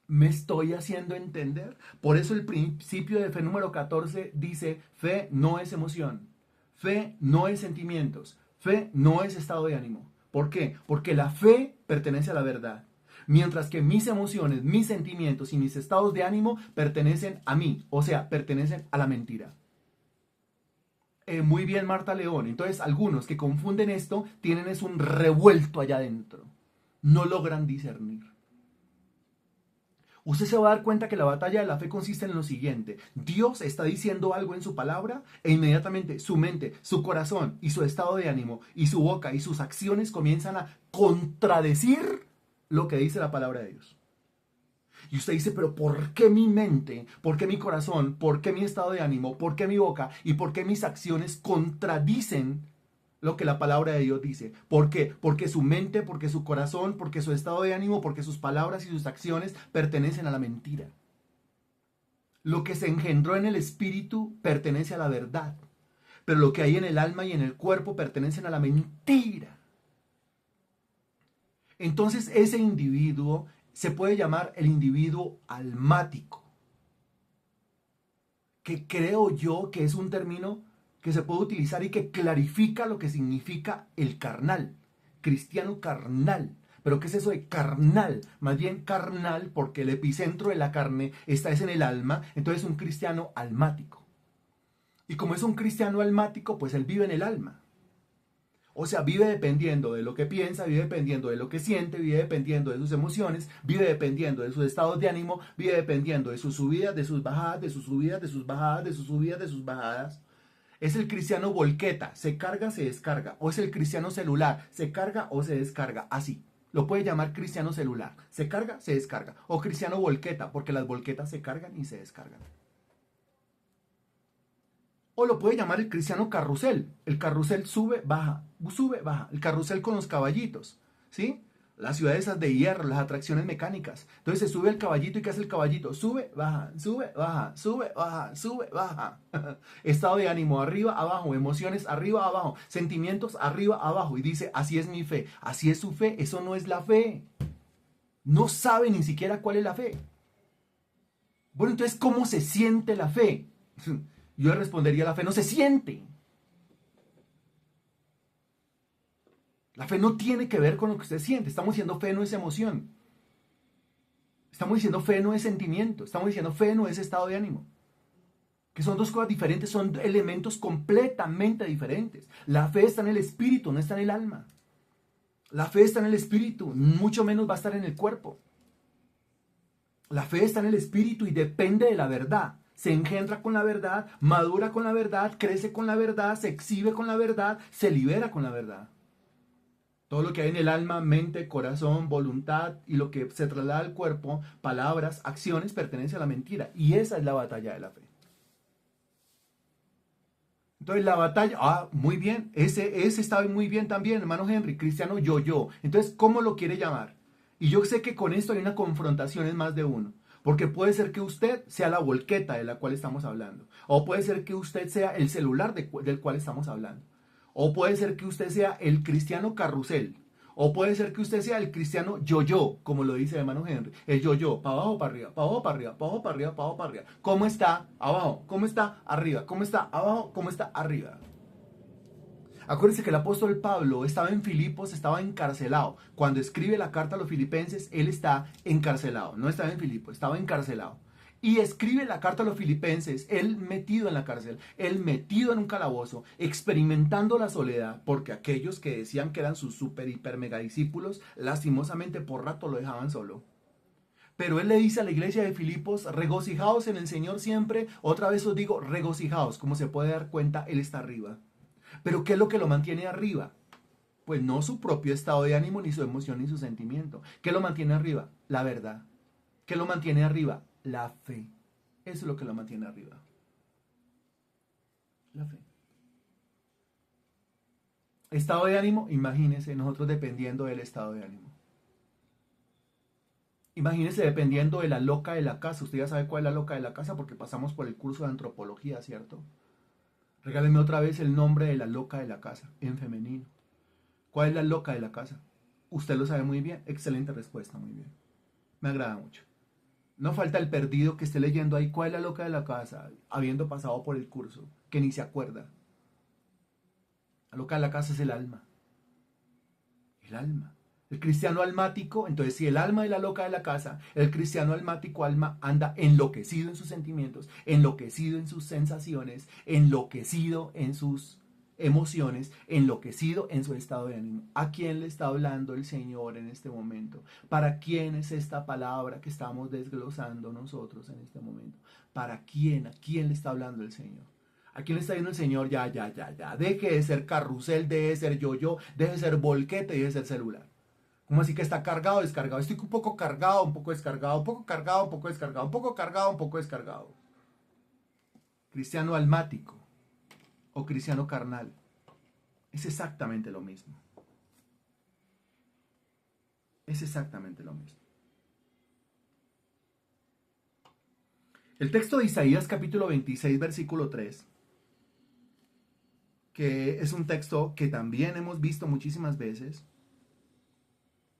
¿Me estoy haciendo entender? Por eso el principio de fe número 14 dice, fe no es emoción, fe no es sentimientos, fe no es estado de ánimo. ¿Por qué? Porque la fe pertenece a la verdad, mientras que mis emociones, mis sentimientos y mis estados de ánimo pertenecen a mí, o sea, pertenecen a la mentira. Muy bien, Marta León. Entonces, algunos que confunden esto tienen es un revuelto allá adentro. No logran discernir. Usted se va a dar cuenta que la batalla de la fe consiste en lo siguiente. Dios está diciendo algo en su palabra e inmediatamente su mente, su corazón y su estado de ánimo y su boca y sus acciones comienzan a contradecir lo que dice la palabra de Dios. Y usted dice, pero ¿por qué mi mente, por qué mi corazón, por qué mi estado de ánimo, por qué mi boca y por qué mis acciones contradicen lo que la palabra de Dios dice? ¿Por qué? Porque su mente, porque su corazón, porque su estado de ánimo, porque sus palabras y sus acciones pertenecen a la mentira. Lo que se engendró en el espíritu pertenece a la verdad, pero lo que hay en el alma y en el cuerpo pertenecen a la mentira. Entonces ese individuo se puede llamar el individuo almático, que creo yo que es un término que se puede utilizar y que clarifica lo que significa el carnal, cristiano carnal. ¿Pero qué es eso de carnal? Más bien carnal porque el epicentro de la carne está en el alma, entonces es un cristiano almático. Y como es un cristiano almático, pues él vive en el alma. O sea, vive dependiendo de lo que piensa, vive dependiendo de lo que siente, vive dependiendo de sus emociones, vive dependiendo de sus estados de ánimo, vive dependiendo de sus subidas, de sus bajadas, de sus subidas, de sus bajadas, de sus subidas, de sus bajadas. Es el cristiano volqueta, se carga, se descarga. O es el cristiano celular, se carga o se descarga. Así. Lo puede llamar cristiano celular. Se carga, se descarga. O cristiano volqueta, porque las volquetas se cargan y se descargan. O lo puede llamar el cristiano carrusel. El carrusel sube, baja, sube, baja. El carrusel con los caballitos, ¿sí? Las ciudades esas de hierro, las atracciones mecánicas. Entonces se sube el caballito y ¿qué hace el caballito? Sube, baja, sube, baja, sube, baja, sube, baja. Estado de ánimo, arriba, abajo. Emociones, arriba, abajo. Sentimientos, arriba, abajo. Y dice, así es mi fe. Así es su fe. Eso no es la fe. No sabe ni siquiera cuál es la fe. Bueno, entonces, ¿cómo se siente la fe? Yo le respondería, la fe no se siente. La fe no tiene que ver con lo que usted siente. Estamos diciendo fe no es emoción. Estamos diciendo fe no es sentimiento. Estamos diciendo fe no es estado de ánimo. Que son dos cosas diferentes, son elementos completamente diferentes. La fe está en el espíritu, no está en el alma. La fe está en el espíritu, mucho menos va a estar en el cuerpo. La fe está en el espíritu y depende de la verdad. Se engendra con la verdad, madura con la verdad, crece con la verdad, se exhibe con la verdad, se libera con la verdad. Todo lo que hay en el alma, mente, corazón, voluntad y lo que se traslada al cuerpo, palabras, acciones, pertenece a la mentira. Y esa es la batalla de la fe. Entonces la batalla, muy bien, ese está muy bien también, hermano Henry, cristiano yo. Entonces, ¿cómo lo quiere llamar? Y yo sé que con esto hay una confrontación en más de uno. Porque puede ser que usted sea la volqueta de la cual estamos hablando. O puede ser que usted sea el celular del cual estamos hablando. O puede ser que usted sea el cristiano carrusel. O puede ser que usted sea el cristiano yo, como lo dice hermano Henry. El yo, para abajo, para arriba, para abajo, para arriba, para abajo, para arriba, para abajo, para arriba. ¿Cómo está? Abajo. ¿Cómo está? Arriba. ¿Cómo está? Abajo. ¿Cómo está? Arriba. Acuérdense que el apóstol Pablo estaba en Filipos, estaba encarcelado. Cuando escribe la carta a los filipenses, él está encarcelado. No estaba en Filipos, estaba encarcelado. Y escribe la carta a los filipenses, él metido en la cárcel, él metido en un calabozo, experimentando la soledad, porque aquellos que decían que eran sus super, hiper, mega discípulos, lastimosamente por rato lo dejaban solo. Pero él le dice a la iglesia de Filipos, regocijaos en el Señor siempre. Otra vez os digo, regocijaos. Como se puede dar cuenta, él está arriba. Pero ¿qué es lo que lo mantiene arriba? Pues no su propio estado de ánimo, ni su emoción, ni su sentimiento. ¿Qué lo mantiene arriba? La verdad. ¿Qué lo mantiene arriba? La fe. Eso es lo que lo mantiene arriba. La fe. Estado de ánimo, imagínense, nosotros dependiendo del estado de ánimo. Imagínense dependiendo de la loca de la casa. Usted ya sabe cuál es la loca de la casa porque pasamos por el curso de antropología, ¿cierto? Regálenme otra vez el nombre de la loca de la casa, en femenino. ¿Cuál es la loca de la casa? Usted lo sabe muy bien. Excelente respuesta, muy bien. Me agrada mucho. No falta el perdido que esté leyendo ahí cuál es la loca de la casa, habiendo pasado por el curso, que ni se acuerda. La loca de la casa es el alma. El alma. El cristiano almático, entonces si el alma es la loca de la casa, el cristiano almático alma anda enloquecido en sus sentimientos, enloquecido en sus sensaciones, enloquecido en sus emociones, enloquecido en su estado de ánimo. ¿A quién le está hablando el Señor en este momento? ¿Para quién es esta palabra que estamos desglosando nosotros en este momento? ¿Para quién? ¿A quién le está hablando el Señor? ¿A quién le está diciendo el Señor? Ya. Deje de ser carrusel, deje de ser yo, deje de ser volquete, deje de ser celular. ¿Cómo así que está cargado o descargado? Estoy un poco cargado, un poco descargado, un poco cargado, un poco descargado, un poco cargado, un poco descargado. Cristiano almático o cristiano carnal. Es exactamente lo mismo. Es exactamente lo mismo. El texto de Isaías capítulo 26 versículo 3, que es un texto que también hemos visto muchísimas veces,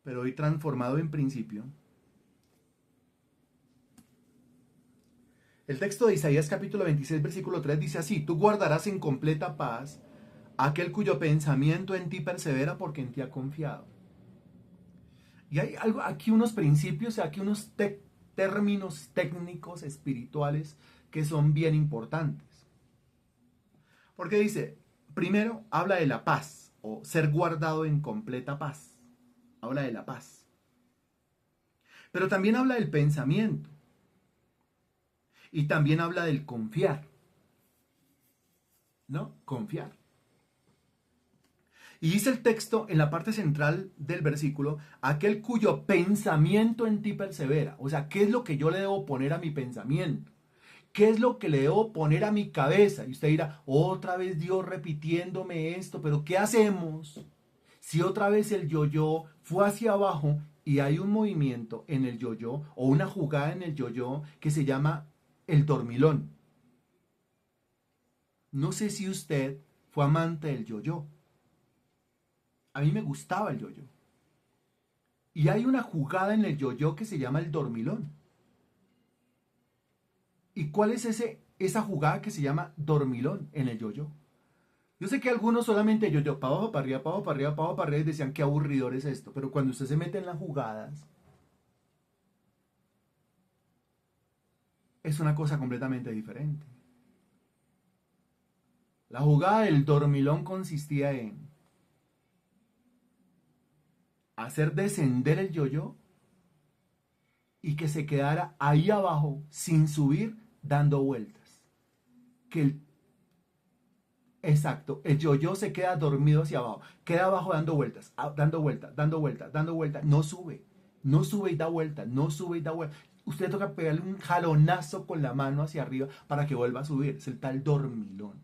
pero hoy transformado en principio. El texto de Isaías capítulo 26 versículo 3 dice así: tú guardarás en completa paz aquel cuyo pensamiento en ti persevera porque en ti ha confiado. Y hay algo, aquí unos principios, aquí unos términos técnicos espirituales que son bien importantes. Porque dice, primero habla de la paz o ser guardado en completa paz. Habla de la paz. Pero también habla del pensamiento. Y también habla del confiar. ¿No? Confiar. Y dice el texto en la parte central del versículo, aquel cuyo pensamiento en ti persevera. O sea, ¿qué es lo que yo le debo poner a mi pensamiento? ¿Qué es lo que le debo poner a mi cabeza? Y usted dirá, otra vez Dios repitiéndome esto, pero ¿qué hacemos si otra vez el yo-yo fue hacia abajo y hay un movimiento en el yo-yo o una jugada en el yo-yo que se llama el dormilón? No sé si usted fue amante del yo-yo. A mí me gustaba el yo-yo. Y hay una jugada en el yo-yo que se llama el dormilón. ¿Y cuál es esa jugada que se llama dormilón en el yo-yo? Yo sé que algunos solamente yo-yo, para abajo, para arriba, para abajo, para arriba, para abajo, para arriba, y decían qué aburridor es esto. Pero cuando usted se mete en las jugadas, es una cosa completamente diferente. La jugada del dormilón consistía en hacer descender el yo-yo y que se quedara ahí abajo sin subir dando vueltas. Que exacto, el yo-yo se queda dormido hacia abajo, queda abajo dando vueltas, dando vueltas, dando vueltas, dando vueltas, no sube, no sube y da vueltas, no sube y da vueltas. Usted toca pegarle un jalonazo con la mano hacia arriba para que vuelva a subir, es el tal dormilón.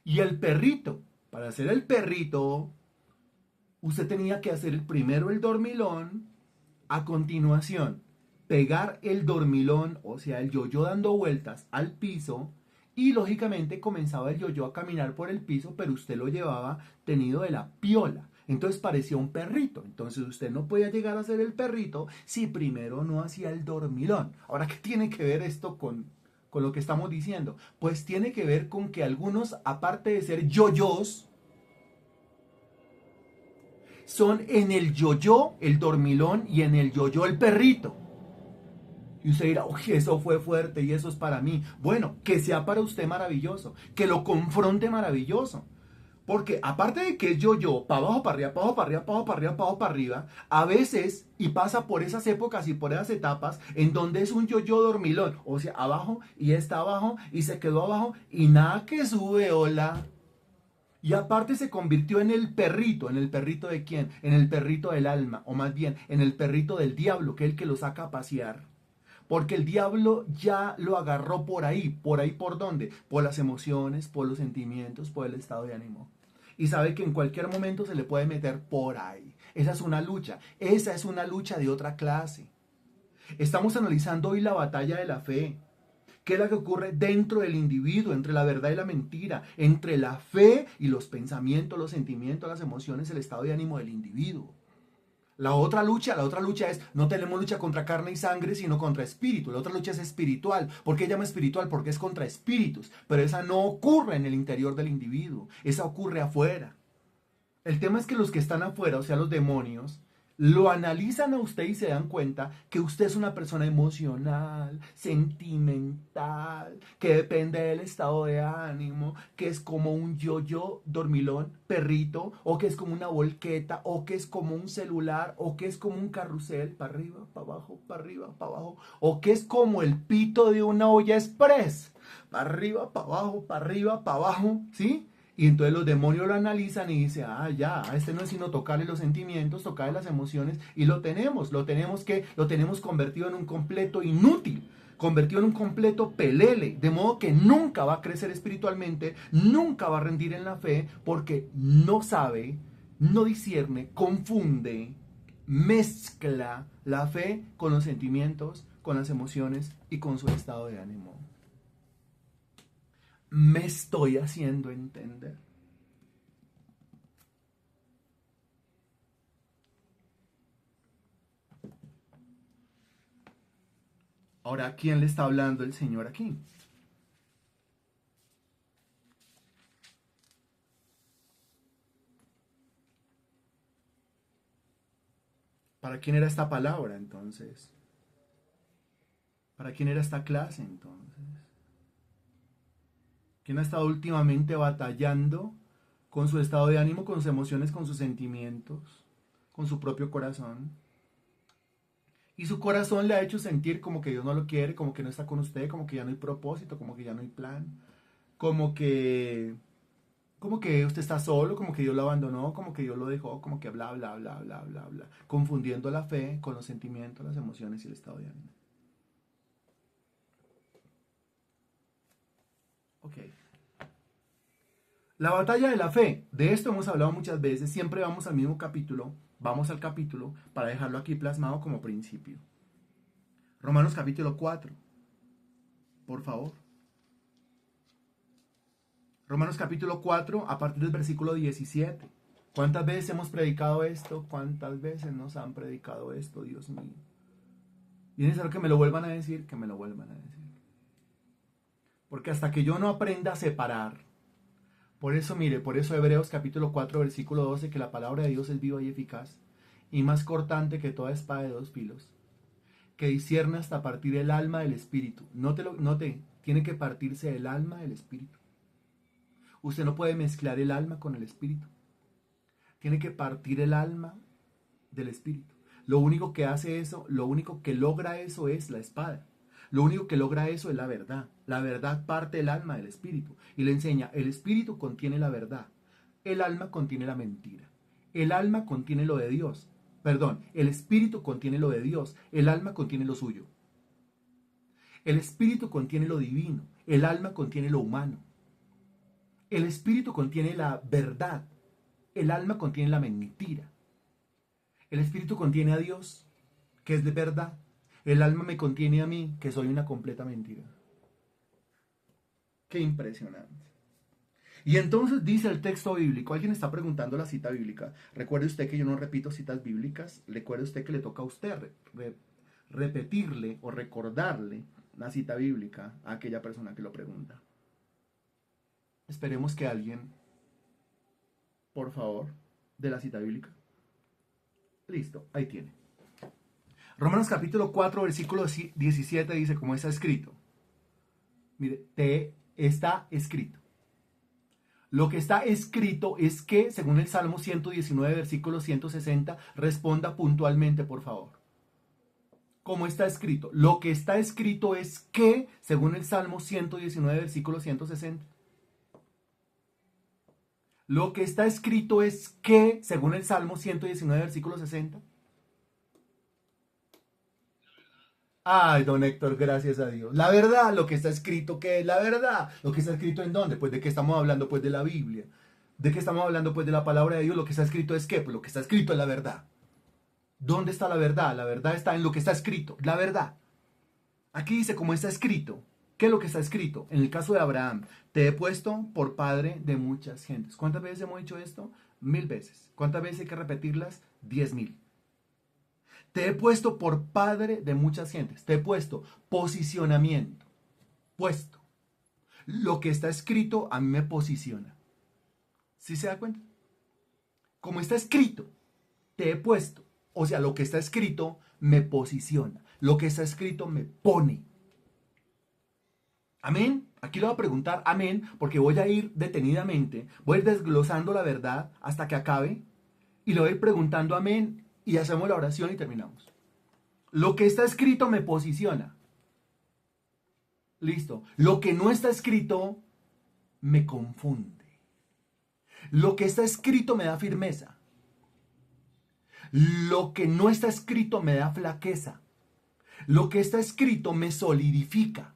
Y el perrito, para hacer el perrito, usted tenía que hacer primero el dormilón, a continuación pegar el dormilón, o sea, el yo-yo dando vueltas al piso, y lógicamente comenzaba el yo-yo a caminar por el piso, pero usted lo llevaba tenido de la piola. Entonces parecía un perrito. Entonces usted no podía llegar a ser el perrito si primero no hacía el dormilón. Ahora, ¿qué tiene que ver esto con lo que estamos diciendo? Pues tiene que ver con que algunos, aparte de ser yo-yos, son en el yo-yo el dormilón y en el yo-yo el perrito. Y usted dirá, uy, eso fue fuerte y eso es para mí. Bueno, que sea para usted maravilloso, que lo confronte maravilloso. Porque aparte de que es yo-yo, para abajo, para arriba, para abajo, para arriba, para abajo, para arriba, para abajo, para arriba, a veces, y pasa por esas épocas y por esas etapas, en donde es un yo-yo dormilón, o sea, abajo, y está abajo, y se quedó abajo, y nada que sube, hola. Y aparte se convirtió en el perrito de quién, en el perrito del alma, o más bien, en el perrito del diablo, que es el que lo saca a pasear. Porque el diablo ya lo agarró por ahí por dónde, por las emociones, por los sentimientos, por el estado de ánimo. Y sabe que en cualquier momento se le puede meter por ahí. Esa es una lucha de otra clase. Estamos analizando hoy la batalla de la fe. ¿Qué es lo que ocurre dentro del individuo, entre la verdad y la mentira, entre la fe y los pensamientos, los sentimientos, las emociones, el estado de ánimo del individuo? La otra lucha es, no tenemos lucha contra carne y sangre, sino contra espíritu. La otra lucha es espiritual. ¿Por qué llama espiritual? Porque es contra espíritus. Pero esa no ocurre en el interior del individuo. Esa ocurre afuera. El tema es que los que están afuera, o sea, los demonios, lo analizan a usted y se dan cuenta que usted es una persona emocional, sentimental, que depende del estado de ánimo, que es como un yo-yo, dormilón, perrito, o que es como una volqueta, o que es como un celular, o que es como un carrusel, para arriba, para abajo, para arriba, para abajo, o que es como el pito de una olla express, para arriba, para abajo, para arriba, para abajo, ¿sí? Y entonces los demonios lo analizan y dicen, ah, ya, a este no es sino tocarle los sentimientos, tocarle las emociones, y lo tenemos convertido en un completo inútil, convertido en un completo pelele, de modo que nunca va a crecer espiritualmente, nunca va a rendir en la fe, porque no sabe, no discierne, confunde, mezcla la fe con los sentimientos, con las emociones y con su estado de ánimo. ¿Me estoy haciendo entender? Ahora, ¿a quién le está hablando el Señor aquí? ¿Para quién era esta palabra entonces? ¿Para quién era esta clase entonces? ¿Quién ha estado últimamente batallando con su estado de ánimo, con sus emociones, con sus sentimientos, con su propio corazón? Y su corazón le ha hecho sentir como que Dios no lo quiere, como que no está con usted, como que ya no hay propósito, como que ya no hay plan, como que usted está solo, como que Dios lo abandonó, como que Dios lo dejó, como que bla, bla, bla, bla, bla, bla, confundiendo la fe con los sentimientos, las emociones y el estado de ánimo. Ok. La batalla de la fe, de esto hemos hablado muchas veces, siempre vamos al mismo capítulo, vamos al capítulo para dejarlo aquí plasmado como principio. Romanos capítulo 4, por favor. Romanos capítulo 4, a partir del versículo 17. ¿Cuántas veces hemos predicado esto? ¿Cuántas veces nos han predicado esto, Dios mío? Y es necesario que me lo vuelvan a decir, que me lo vuelvan a decir. Porque hasta que yo no aprenda a separar, por eso mire, por eso Hebreos capítulo 4, versículo 12, que la palabra de Dios es viva y eficaz, y más cortante que toda espada de dos filos, que discierne hasta partir el alma del espíritu. Note, tiene que partirse el alma del espíritu. Usted no puede mezclar el alma con el espíritu. Tiene que partir el alma del espíritu. Lo único que hace eso, lo único que logra eso es la espada. Lo único que logra eso es la verdad. La verdad parte del alma del espíritu y le enseña, el espíritu contiene la verdad, el alma contiene la mentira. El alma contiene lo de Dios. Perdón, el espíritu contiene lo de Dios, el alma contiene lo suyo. El espíritu contiene lo divino, el alma contiene lo humano. El espíritu contiene la verdad, el alma contiene la mentira. El espíritu contiene a Dios, que es de verdad. El alma me contiene a mí, que soy una completa mentira. Qué impresionante. Y entonces dice el texto bíblico, alguien está preguntando la cita bíblica. Recuerde usted que yo no repito citas bíblicas. Recuerde usted que le toca a usted repetirle o recordarle la cita bíblica a aquella persona que lo pregunta. Esperemos que alguien, por favor, dé la cita bíblica. Listo, ahí tiene. Romanos capítulo 4, versículo 17 dice, como está escrito. Mire, te está escrito. Lo que está escrito es que, según el Salmo 119, versículo 160, responda puntualmente, por favor. ¿Cómo está escrito? Lo que está escrito es que, según el Salmo 119, versículo 160. Lo que está escrito es que, según el Salmo 119, versículo 60. Ay, don Héctor, gracias a Dios. La verdad, lo que está escrito, ¿qué es la verdad? Lo que está escrito ¿en dónde? Pues de qué estamos hablando, pues de la Biblia. ¿De qué estamos hablando? Pues de la palabra de Dios. Lo que está escrito es ¿qué? Pues lo que está escrito es la verdad. ¿Dónde está la verdad? La verdad está en lo que está escrito, la verdad. Aquí dice cómo está escrito. ¿Qué es lo que está escrito? En el caso de Abraham, te he puesto por padre de muchas gentes. ¿Cuántas veces hemos dicho esto? 1000 veces. ¿Cuántas veces hay que repetirlas? 10.000. Te he puesto por padre de muchas gentes. Te he puesto posicionamiento. Puesto. Lo que está escrito a mí me posiciona. ¿Sí se da cuenta? Como está escrito, te he puesto. O sea, lo que está escrito me posiciona. Lo que está escrito me pone. Amén. Aquí le voy a preguntar amén porque voy a ir detenidamente. Voy a ir desglosando la verdad hasta que acabe. Y le voy a ir preguntando amén. Y hacemos la oración y terminamos. Lo que está escrito me posiciona. Listo. Lo que no está escrito me confunde. Lo que está escrito me da firmeza. Lo que no está escrito me da flaqueza. Lo que está escrito me solidifica.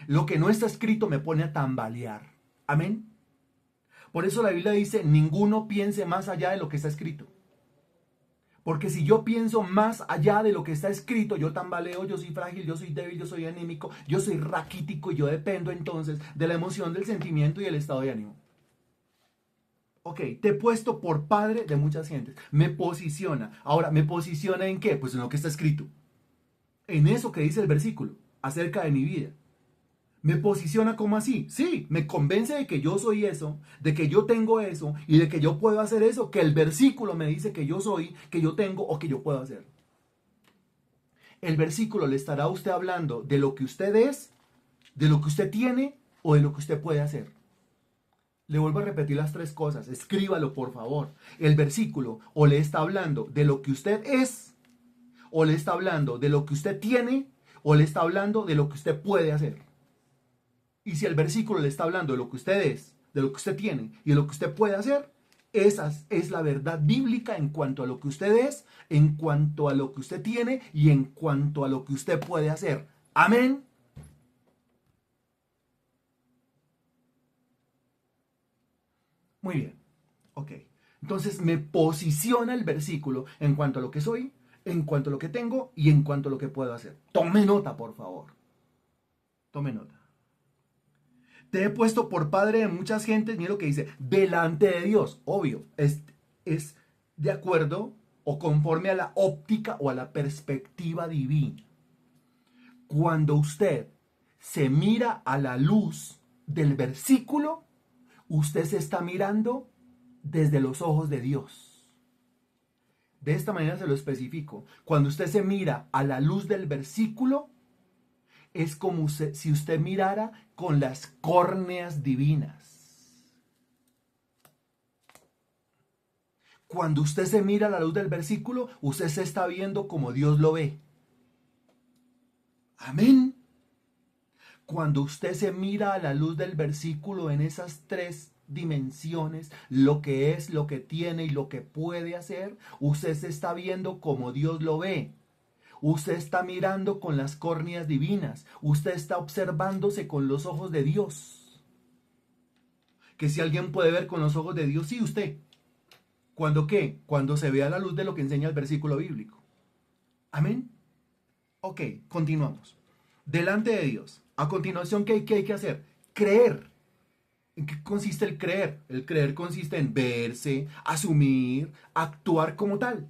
Lo que no está escrito me pone a tambalear. Amén. Por eso la Biblia dice, ninguno piense más allá de lo que está escrito. Porque si yo pienso más allá de lo que está escrito, yo tambaleo, yo soy frágil, yo soy débil, yo soy anímico, yo soy raquítico y yo dependo entonces de la emoción, del sentimiento y el estado de ánimo. Ok, te he puesto por padre de muchas gentes. Me posiciona. Ahora, ¿me posiciona en qué? Pues en lo que está escrito. En eso que dice el versículo acerca de mi vida. ¿Me posiciona como así? Sí, me convence de que yo soy eso, de que yo tengo eso y de que yo puedo hacer eso, que el versículo me dice que yo soy, que yo tengo o que yo puedo hacer. El versículo le estará a usted hablando de lo que usted es, de lo que usted tiene o de lo que usted puede hacer. Le vuelvo a repetir las tres cosas, escríbalo por favor. El versículo o le está hablando de lo que usted es, o le está hablando de lo que usted tiene, o le está hablando de lo que usted puede hacer. Y si el versículo le está hablando de lo que usted es, de lo que usted tiene y de lo que usted puede hacer, esa es la verdad bíblica en cuanto a lo que usted es, en cuanto a lo que usted tiene y en cuanto a lo que usted puede hacer. Amén. Muy bien. Ok. Entonces me posiciona el versículo en cuanto a lo que soy, en cuanto a lo que tengo y en cuanto a lo que puedo hacer. Tome nota, por favor. Tome nota. Te he puesto por padre de muchas gentes, mira lo que dice, delante de Dios. Obvio, es de acuerdo o conforme a la óptica o a la perspectiva divina. Cuando usted se mira a la luz del versículo, usted se está mirando desde los ojos de Dios. De esta manera se lo especifico. Cuando usted se mira a la luz del versículo, es como si usted mirara con las córneas divinas. Cuando usted se mira a la luz del versículo, usted se está viendo como Dios lo ve. Amén. Cuando usted se mira a la luz del versículo en esas tres dimensiones, lo que es, lo que tiene y lo que puede hacer, usted se está viendo como Dios lo ve. Usted está mirando con las córneas divinas. Usted está observándose con los ojos de Dios. Que si alguien puede ver con los ojos de Dios, sí, usted. ¿Cuándo qué? Cuando se ve a la luz de lo que enseña el versículo bíblico. Amén. Ok, continuamos. Delante de Dios. A continuación, ¿qué hay que hacer? Creer. ¿En qué consiste el creer? El creer consiste en verse, asumir, actuar como tal.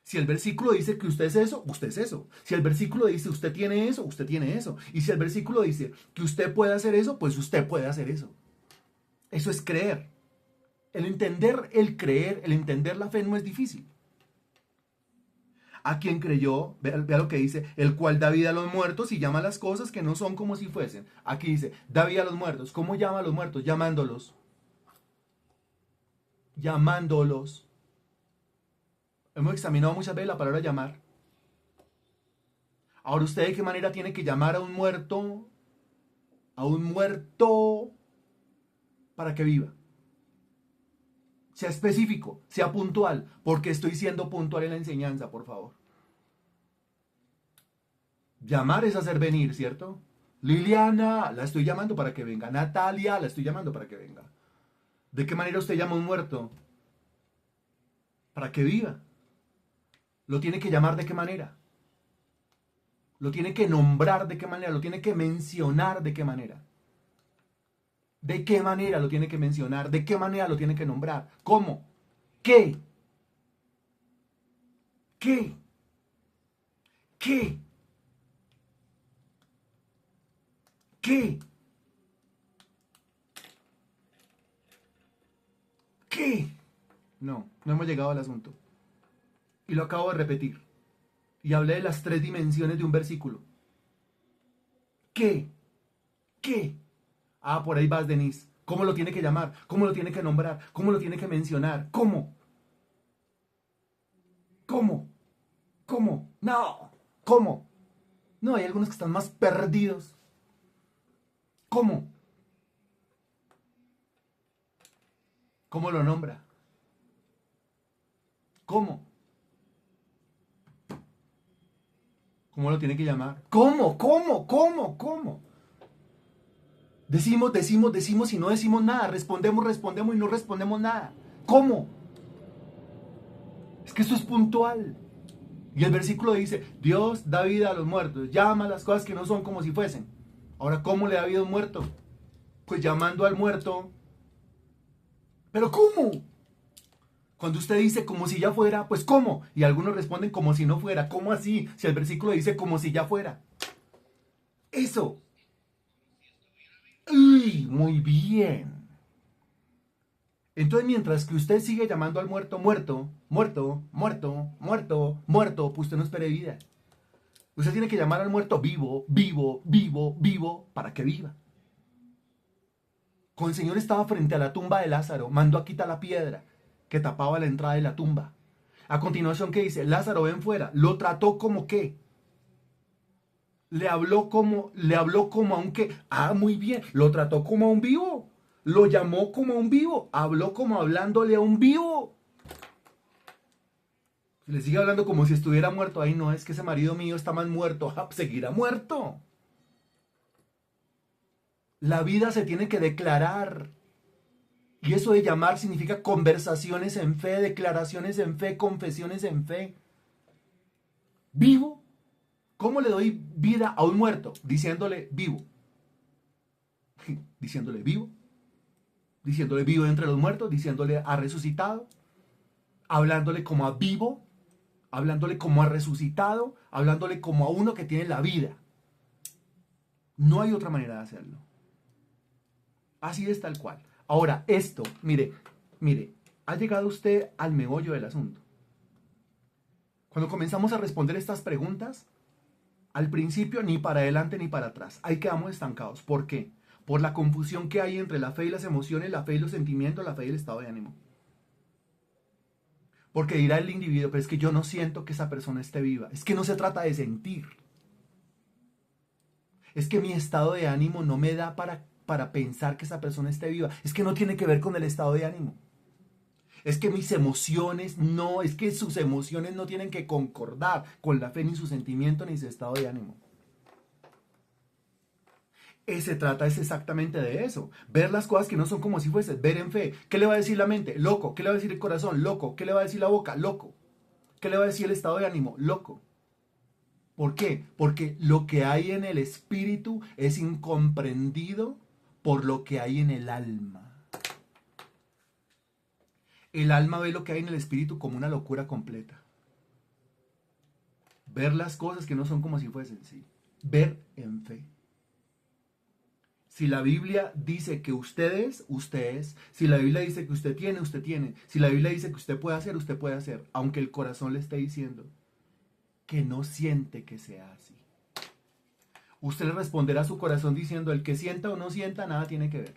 Si el versículo dice que usted es eso, usted es eso. Si el versículo dice usted tiene eso, usted tiene eso. Y si el versículo dice que usted puede hacer eso, pues usted puede hacer eso. Eso es creer. El creer, el entender la fe no es difícil. A quien creyó, vea lo que dice, el cual da vida a los muertos y llama a las cosas que no son como si fuesen. Aquí dice, da vida a los muertos. ¿Cómo llama a los muertos? Llamándolos. Llamándolos. Hemos examinado muchas veces la palabra llamar. Ahora, ¿usted de qué manera tiene que llamar a un muerto? A un muerto para que viva. Sea específico, sea puntual, porque estoy siendo puntual en la enseñanza, por favor. Llamar es hacer venir, ¿cierto? Liliana, la estoy llamando para que venga. Natalia, la estoy llamando para que venga. ¿De qué manera usted llama a un muerto? Para que viva. ¿Lo tiene que llamar de qué manera? ¿Lo tiene que nombrar de qué manera? ¿Lo tiene que mencionar de qué manera? ¿De qué manera lo tiene que mencionar? ¿De qué manera lo tiene que nombrar? ¿Cómo? ¿Qué? ¿Qué? ¿Qué? ¿Qué? ¿Qué? No hemos llegado al asunto. Y lo acabo de repetir. Y hablé de las tres dimensiones de un versículo. ¿Qué? ¿Qué? Ah, por ahí vas, Denise. ¿Cómo lo tiene que llamar? ¿Cómo lo tiene que nombrar? ¿Cómo lo tiene que mencionar? ¿Cómo? ¿Cómo? ¿Cómo? No. ¿Cómo? No, hay algunos que están más perdidos. ¿Cómo? ¿Cómo lo nombra? ¿Cómo? ¿Cómo lo tiene que llamar? ¿Cómo? ¿Cómo? ¿Cómo? ¿Cómo? Decimos y no decimos nada. Respondemos y no respondemos nada. ¿Cómo? Es que esto es puntual. Y el versículo dice, Dios da vida a los muertos, llama a las cosas que no son como si fuesen. Ahora, ¿cómo le da vida a un muerto? Pues llamando al muerto. ¿Pero cómo? Cuando usted dice como si ya fuera, pues ¿cómo? Y algunos responden como si no fuera. ¿Cómo así? Si el versículo dice como si ya fuera. Eso. ¡Uy! Muy bien. Entonces, mientras que usted sigue llamando al muerto, muerto, muerto, muerto, muerto, muerto, pues usted no espere vida. Usted tiene que llamar al muerto vivo, vivo, vivo, vivo, para que viva. Cuando el Señor estaba frente a la tumba de Lázaro, mandó a quitar la piedra que tapaba la entrada de la tumba. A continuación, ¿qué dice? Lázaro, ven fuera. Lo trató como qué. Le habló como a un qué. Ah, muy bien. Lo trató como a un vivo. Lo llamó como a un vivo. Habló como hablándole a un vivo. Le sigue hablando como si estuviera muerto. Ay, no, es que ese marido mío está más muerto. Ah, seguirá muerto. La vida se tiene que declarar. Y eso de llamar significa conversaciones en fe, declaraciones en fe, confesiones en fe. ¿Vivo? ¿Cómo le doy vida a un muerto? Diciéndole vivo. Diciéndole vivo. Diciéndole vivo entre los muertos. Diciéndole ha resucitado. Hablándole como a vivo. Hablándole como a resucitado. Hablándole como a uno que tiene la vida. No hay otra manera de hacerlo. Así es tal cual. Ahora, esto, mire, ha llegado usted al meollo del asunto. Cuando comenzamos a responder estas preguntas, al principio ni para adelante ni para atrás. Ahí quedamos estancados. ¿Por qué? Por la confusión que hay entre la fe y las emociones, la fe y los sentimientos, la fe y el estado de ánimo. Porque dirá el individuo, pero es que yo no siento que esa persona esté viva. Es que no se trata de sentir. Es que mi estado de ánimo no me da para pensar que esa persona esté viva. Es que no tiene que ver con el estado de ánimo. Es que mis emociones no, es que sus emociones no tienen que concordar con la fe, ni su sentimiento, ni su estado de ánimo. Se trata es exactamente de eso. Ver las cosas que no son como si fuesen. Ver en fe. ¿Qué le va a decir la mente? Loco. ¿Qué le va a decir el corazón? Loco. ¿Qué le va a decir la boca? Loco. ¿Qué le va a decir el estado de ánimo? Loco. ¿Por qué? Porque lo que hay en el espíritu es incomprendido por lo que hay en el alma. El alma ve lo que hay en el espíritu como una locura completa. Ver las cosas que no son como si fuesen, sí. Ver en fe. Si la Biblia dice que usted es, usted es. Si la Biblia dice que usted tiene, usted tiene. Si la Biblia dice que usted puede hacer, usted puede hacer. Aunque el corazón le esté diciendo que no siente que sea así. Usted le responderá a su corazón diciendo, el que sienta o no sienta, nada tiene que ver.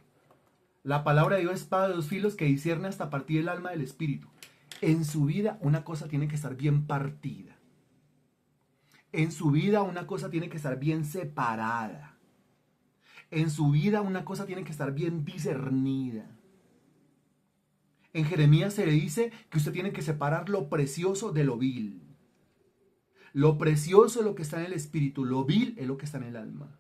La palabra de Dios es espada de dos filos que discierne hasta partir el alma del espíritu. En su vida una cosa tiene que estar bien partida. En su vida una cosa tiene que estar bien separada. En su vida una cosa tiene que estar bien discernida. En Jeremías se le dice que usted tiene que separar lo precioso de lo vil. Lo precioso es lo que está en el espíritu, lo vil es lo que está en el alma.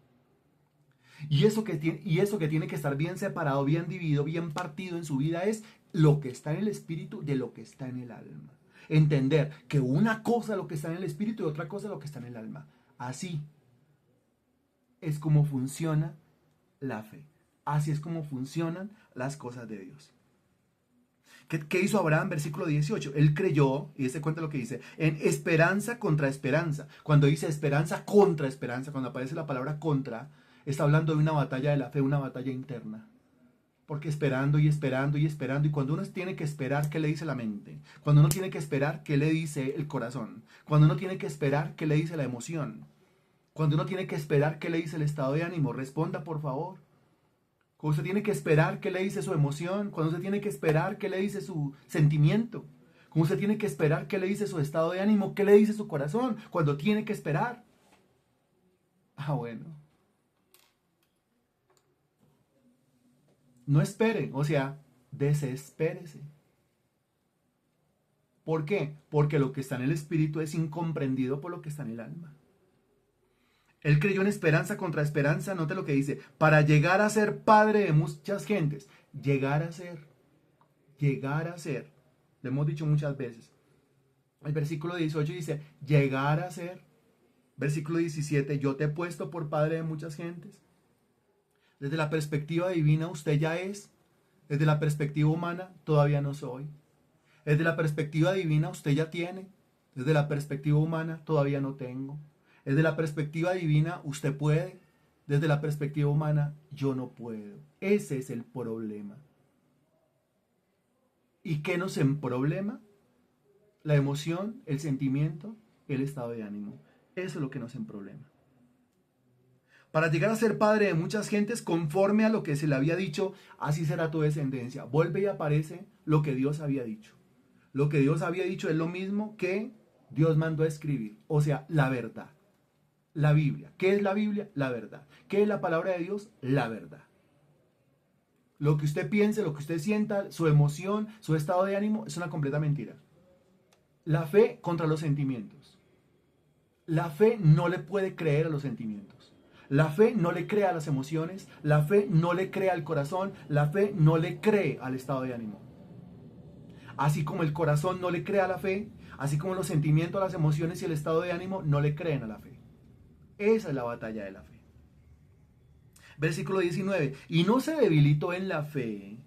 Y eso que tiene que estar bien separado, bien dividido, bien partido en su vida es lo que está en el espíritu de lo que está en el alma. Entender que una cosa es lo que está en el espíritu y otra cosa es lo que está en el alma. Así es como funciona la fe. Así es como funcionan las cosas de Dios. ¿Qué hizo Abraham? Versículo 18. Él creyó, y se cuenta lo que dice, en esperanza contra esperanza. Cuando dice esperanza contra esperanza, cuando aparece la palabra contra, está hablando de una batalla de la fe, una batalla interna. Porque esperando y esperando y esperando, y cuando uno tiene que esperar, ¿qué le dice la mente? Cuando uno tiene que esperar, ¿qué le dice el corazón? Cuando uno tiene que esperar, ¿qué le dice la emoción? Cuando uno tiene que esperar, ¿qué le dice el estado de ánimo? Responda, por favor. Cuando usted tiene que esperar, ¿qué le dice su emoción? Cuando usted tiene que esperar, ¿qué le dice su sentimiento? Cuando usted tiene que esperar, ¿qué le dice su estado de ánimo? ¿Qué le dice su corazón? Cuando tiene que esperar. Bueno. No espere, o sea, desespérese. ¿Por qué? Porque lo que está en el espíritu es incomprendido por lo que está en el alma. Él creyó en esperanza contra esperanza, note lo que dice, para llegar a ser padre de muchas gentes. Llegar a ser. Lo hemos dicho muchas veces. El versículo 18 dice, llegar a ser. Versículo 17, yo te he puesto por padre de muchas gentes. Desde la perspectiva divina usted ya es. Desde la perspectiva humana todavía no soy. Desde la perspectiva divina usted ya tiene. Desde la perspectiva humana todavía no tengo. Desde la perspectiva divina usted puede. Desde la perspectiva humana yo no puedo. Ese es el problema. ¿Y qué nos emproblema? La emoción, el sentimiento, el estado de ánimo. Eso es lo que nos emproblema. Para llegar a ser padre de muchas gentes, conforme a lo que se le había dicho, así será tu descendencia. Vuelve y aparece lo que Dios había dicho. Lo que Dios había dicho es lo mismo que Dios mandó a escribir. O sea, la verdad. La Biblia. ¿Qué es la Biblia? La verdad. ¿Qué es la palabra de Dios? La verdad. Lo que usted piense, lo que usted sienta, su emoción, su estado de ánimo, es una completa mentira. La fe contra los sentimientos. La fe no le puede creer a los sentimientos. La fe no le cree a las emociones. La fe no le cree al corazón. La fe no le cree al estado de ánimo. Así como el corazón no le cree a la fe, así como los sentimientos, las emociones y el estado de ánimo no le creen a la fe. Esa es la batalla de la fe. Versículo 19. Y no se debilitó en la fe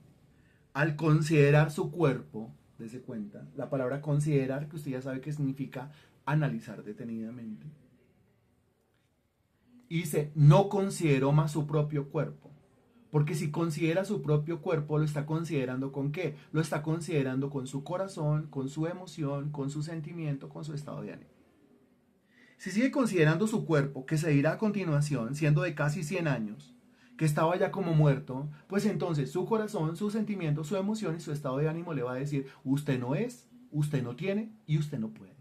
al considerar su cuerpo. Dese cuenta. La palabra considerar, que usted ya sabe que significa analizar detenidamente. Y dice, no consideró más su propio cuerpo. Porque si considera su propio cuerpo, lo está considerando ¿con qué? Lo está considerando con su corazón, con su emoción, con su sentimiento, con su estado de ánimo. Si sigue considerando su cuerpo, que se dirá a continuación, siendo de casi 100 años, que estaba ya como muerto, pues entonces su corazón, su sentimiento, su emoción y su estado de ánimo le va a decir, usted no es. usted no tiene y usted no puede.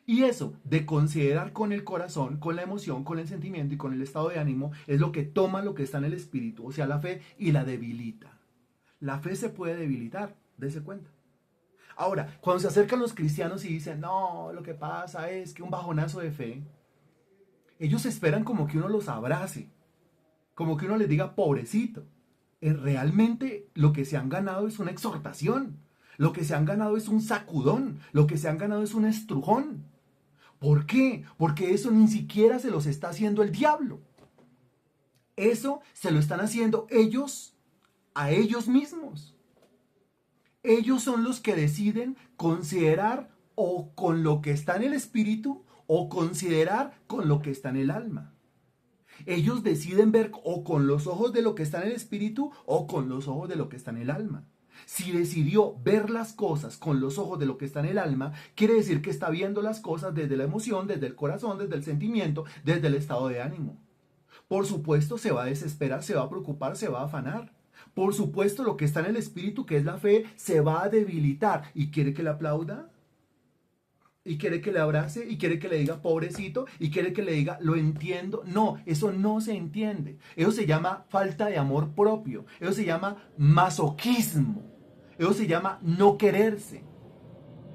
Y eso de considerar con el corazón, con la emoción, con el sentimiento y con el estado de ánimo es lo que toma lo que está en el espíritu, o sea, la fe, y la debilita. La fe se puede debilitar, dése cuenta. Ahora, cuando se acercan los cristianos y dicen, no, lo que pasa es que un bajonazo de fe, ellos esperan como que uno los abrace, como que uno les diga, pobrecito. Realmente lo que se han ganado es una exhortación, lo que se han ganado es un sacudón, lo que se han ganado es un estrujón. ¿Por qué? Porque eso ni siquiera se los está haciendo el diablo. Eso se lo están haciendo ellos a ellos mismos. Ellos son los que deciden considerar o con lo que está en el espíritu o considerar con lo que está en el alma. Ellos deciden ver o con los ojos de lo que está en el espíritu o con los ojos de lo que está en el alma. Si decidió ver las cosas con los ojos de lo que está en el alma, quiere decir que está viendo las cosas desde la emoción, desde el corazón, desde el sentimiento, desde el estado de ánimo. Por supuesto, se va a desesperar, se va a preocupar, se va a afanar. Por supuesto, lo que está en el espíritu, que es la fe, se va a debilitar. ¿Y quiere que le aplauda? ¿Y quiere que le abrace? ¿Y quiere que le diga pobrecito? ¿Y quiere que le diga lo entiendo? No, eso no se entiende. Eso se llama falta de amor propio. Eso se llama masoquismo. Eso se llama no quererse.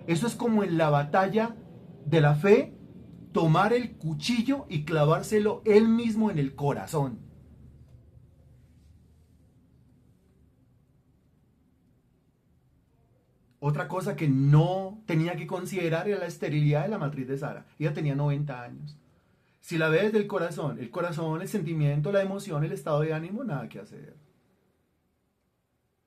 Eso es como en la batalla de la fe, tomar el cuchillo y clavárselo él mismo en el corazón. Otra cosa que no tenía que considerar era la esterilidad de la matriz de Sara. Ella tenía 90 años. Si la ve desde el corazón, el sentimiento, la emoción, el estado de ánimo, nada que hacer.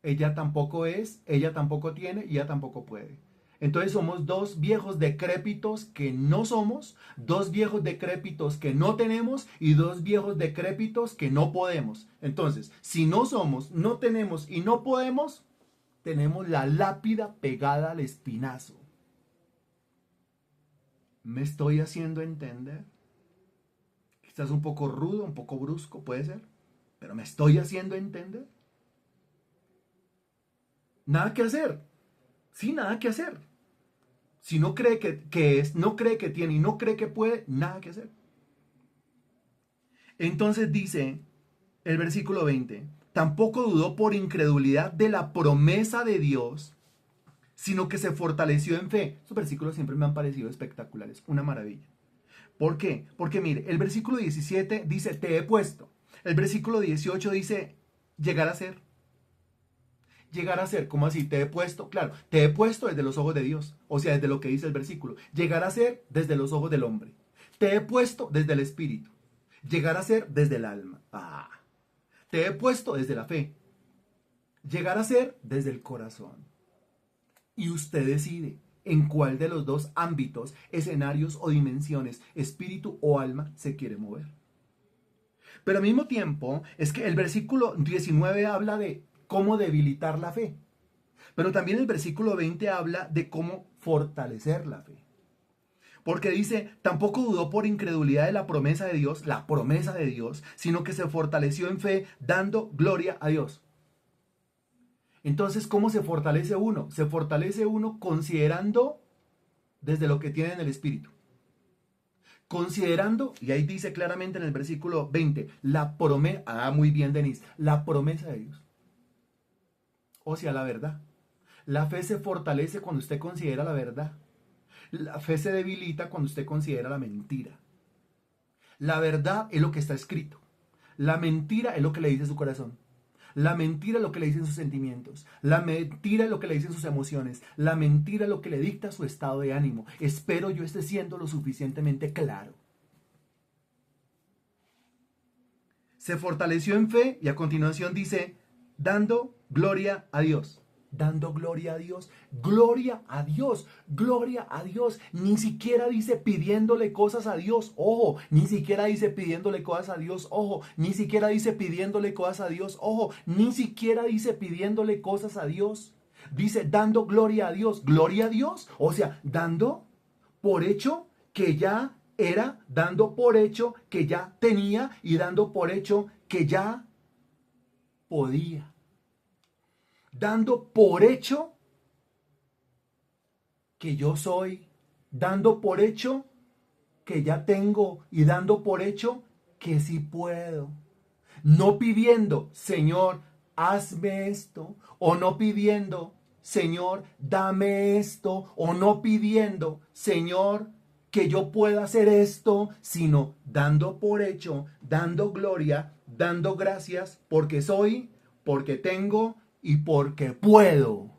Ella tampoco es, ella tampoco tiene y ella tampoco puede. Entonces somos dos viejos decrépitos que no somos, dos viejos decrépitos que no tenemos y dos viejos decrépitos que no podemos. Entonces, si no somos, no tenemos y no podemos, tenemos la lápida pegada al espinazo. ¿Me estoy haciendo entender? Quizás un poco rudo, un poco brusco, puede ser, pero ¿me estoy haciendo entender? Nada que hacer. Sí, nada que hacer. Si no cree que es, no cree que tiene y no cree que puede, nada que hacer. Entonces dice el versículo 20, tampoco dudó por incredulidad de la promesa de Dios, sino que se fortaleció en fe. Estos versículos siempre me han parecido espectaculares, una maravilla. ¿Por qué? Porque mire, el versículo 17 dice, te he puesto. El versículo 18 dice, llegar a ser. Llegar a ser, ¿cómo así? Te he puesto, claro, te he puesto desde los ojos de Dios, o sea, desde lo que dice el versículo. Llegar a ser desde los ojos del hombre. Te he puesto desde el espíritu. Llegar a ser desde el alma. Te he puesto desde la fe. Llegar a ser desde el corazón. Y usted decide en cuál de los dos ámbitos, escenarios o dimensiones, espíritu o alma, se quiere mover. Pero al mismo tiempo, es que el versículo 19 habla de cómo debilitar la fe. Pero también el versículo 20 habla de cómo fortalecer la fe. Porque dice, tampoco dudó por incredulidad de la promesa de Dios, sino que se fortaleció en fe dando gloria a Dios. Entonces, ¿cómo se fortalece uno? Se fortalece uno considerando desde lo que tiene en el espíritu. Considerando, y ahí dice claramente en el versículo 20, la promesa, muy bien Denise, la promesa de Dios. O sea, la verdad. La fe se fortalece cuando usted considera la verdad. La fe se debilita cuando usted considera la mentira. La verdad es lo que está escrito. La mentira es lo que le dice su corazón. La mentira es lo que le dicen sus sentimientos. La mentira es lo que le dicen sus emociones. La mentira es lo que le dicta su estado de ánimo. Espero yo esté siendo lo suficientemente claro. Se fortaleció en fe y a continuación dice, dando gloria a Dios. Dando gloria a Dios, gloria a Dios, gloria a Dios. Ni siquiera dice pidiéndole cosas a Dios, ojo. Ni siquiera dice pidiéndole cosas a Dios, ojo. Ni siquiera dice pidiéndole cosas a Dios, ojo. Ni siquiera dice pidiéndole cosas a Dios. Dice dando gloria a Dios, gloria a Dios. O sea, dando por hecho que ya era, dando por hecho que ya tenía y dando por hecho que ya podía. Dando por hecho que yo soy, dando por hecho que ya tengo y dando por hecho que sí puedo. No pidiendo, Señor, hazme esto, o no pidiendo, Señor, dame esto, o no pidiendo, Señor, que yo pueda hacer esto, sino dando por hecho, dando gloria, dando gracias, porque soy, porque tengo y porque puedo.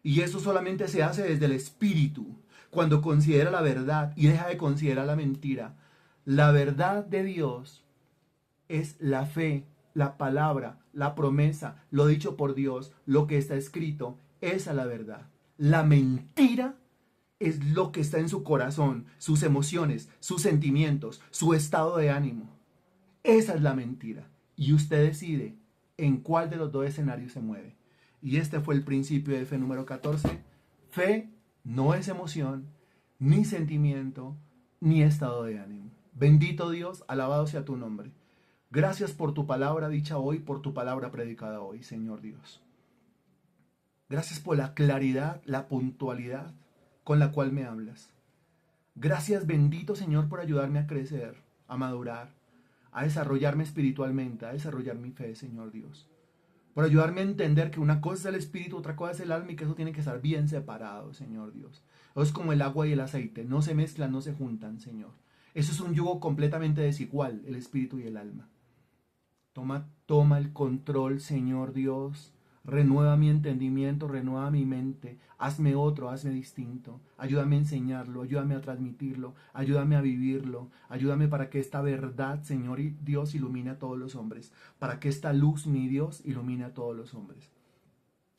Y eso solamente se hace desde el espíritu, cuando considera la verdad y deja de considerar la mentira. La verdad de Dios es la fe, la palabra, la promesa, lo dicho por Dios, lo que está escrito. Esa es la verdad. La mentira es lo que está en su corazón, sus emociones, sus sentimientos, su estado de ánimo. Esa es la mentira. Y usted decide en cuál de los dos escenarios se mueve. Y este fue el principio de fe número 14. Fe no es emoción, ni sentimiento, ni estado de ánimo. Bendito Dios, alabado sea tu nombre. Gracias por tu palabra dicha hoy, por tu palabra predicada hoy, Señor Dios. Gracias por la claridad, la puntualidad con la cual me hablas. Gracias, bendito Señor, por ayudarme a crecer, a madurar, a desarrollarme espiritualmente, a desarrollar mi fe, Señor Dios. Por ayudarme a entender que una cosa es el espíritu, otra cosa es el alma y que eso tiene que estar bien separado, Señor Dios. Eso es como el agua y el aceite, no se mezclan, no se juntan, Señor. Eso es un yugo completamente desigual, el espíritu y el alma. Toma el control, Señor Dios. Renueva mi entendimiento, renueva mi mente. Hazme otro, hazme distinto. Ayúdame a enseñarlo, ayúdame a transmitirlo, ayúdame a vivirlo. Ayúdame para que esta verdad, Señor Dios, ilumine a todos los hombres. Para que esta luz, mi Dios, ilumine a todos los hombres.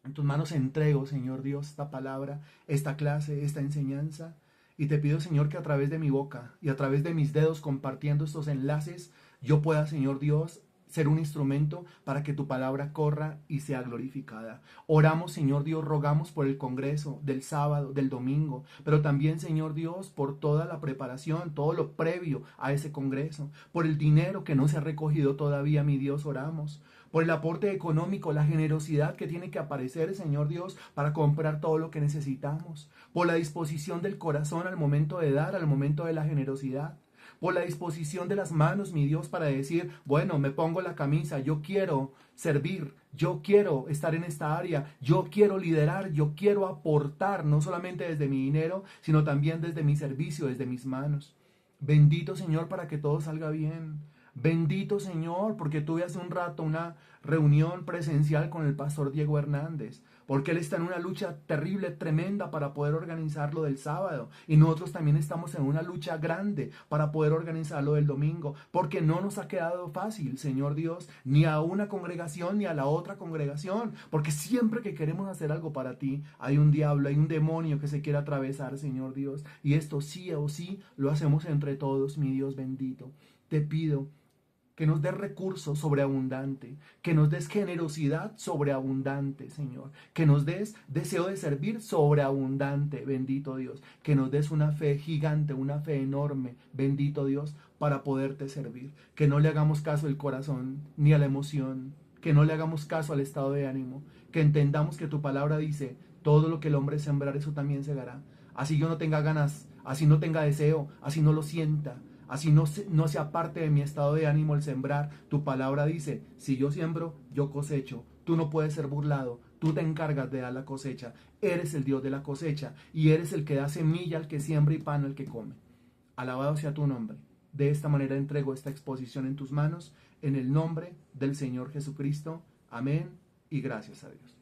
En tus manos entrego, Señor Dios, esta palabra, esta clase, esta enseñanza. Y te pido, Señor, que a través de mi boca y a través de mis dedos compartiendo estos enlaces, yo pueda, Señor Dios, ser un instrumento para que tu palabra corra y sea glorificada. Oramos, Señor Dios, rogamos por el congreso del sábado, del domingo, pero también, Señor Dios, por toda la preparación, todo lo previo a ese congreso, por el dinero que no se ha recogido todavía, mi Dios, oramos. Por el aporte económico, la generosidad que tiene que aparecer, Señor Dios, para comprar todo lo que necesitamos. Por la disposición del corazón al momento de dar, al momento de la generosidad. Por la disposición de las manos, mi Dios, para decir, bueno, me pongo la camisa, yo quiero servir, yo quiero estar en esta área, yo quiero liderar, yo quiero aportar, no solamente desde mi dinero, sino también desde mi servicio, desde mis manos. Bendito Señor para que todo salga bien. Bendito Señor, porque tuve hace un rato una reunión presencial con el pastor Diego Hernández, porque él está en una lucha terrible, tremenda para poder organizar lo del sábado, y nosotros también estamos en una lucha grande para poder organizar lo del domingo, porque no nos ha quedado fácil, Señor Dios, ni a una congregación ni a la otra congregación, porque siempre que queremos hacer algo para ti, hay un diablo, hay un demonio que se quiere atravesar, Señor Dios, y esto sí o sí lo hacemos entre todos, mi Dios bendito. Te pido que nos des recursos sobreabundante, que nos des generosidad sobreabundante, Señor, que nos des deseo de servir sobreabundante, bendito Dios, que nos des una fe gigante, una fe enorme, bendito Dios, para poderte servir, que no le hagamos caso al corazón ni a la emoción, que no le hagamos caso al estado de ánimo, que entendamos que tu palabra dice, todo lo que el hombre sembrar, eso también segará. Así yo no tenga ganas, así no tenga deseo, así no lo sienta, así no sea parte de mi estado de ánimo el sembrar. Tu palabra dice, si yo siembro, yo cosecho. Tú no puedes ser burlado. Tú te encargas de dar la cosecha. Eres el Dios de la cosecha y eres el que da semilla al que siembra y pan al que come. Alabado sea tu nombre. De esta manera entrego esta exposición en tus manos, en el nombre del Señor Jesucristo. Amén y gracias a Dios.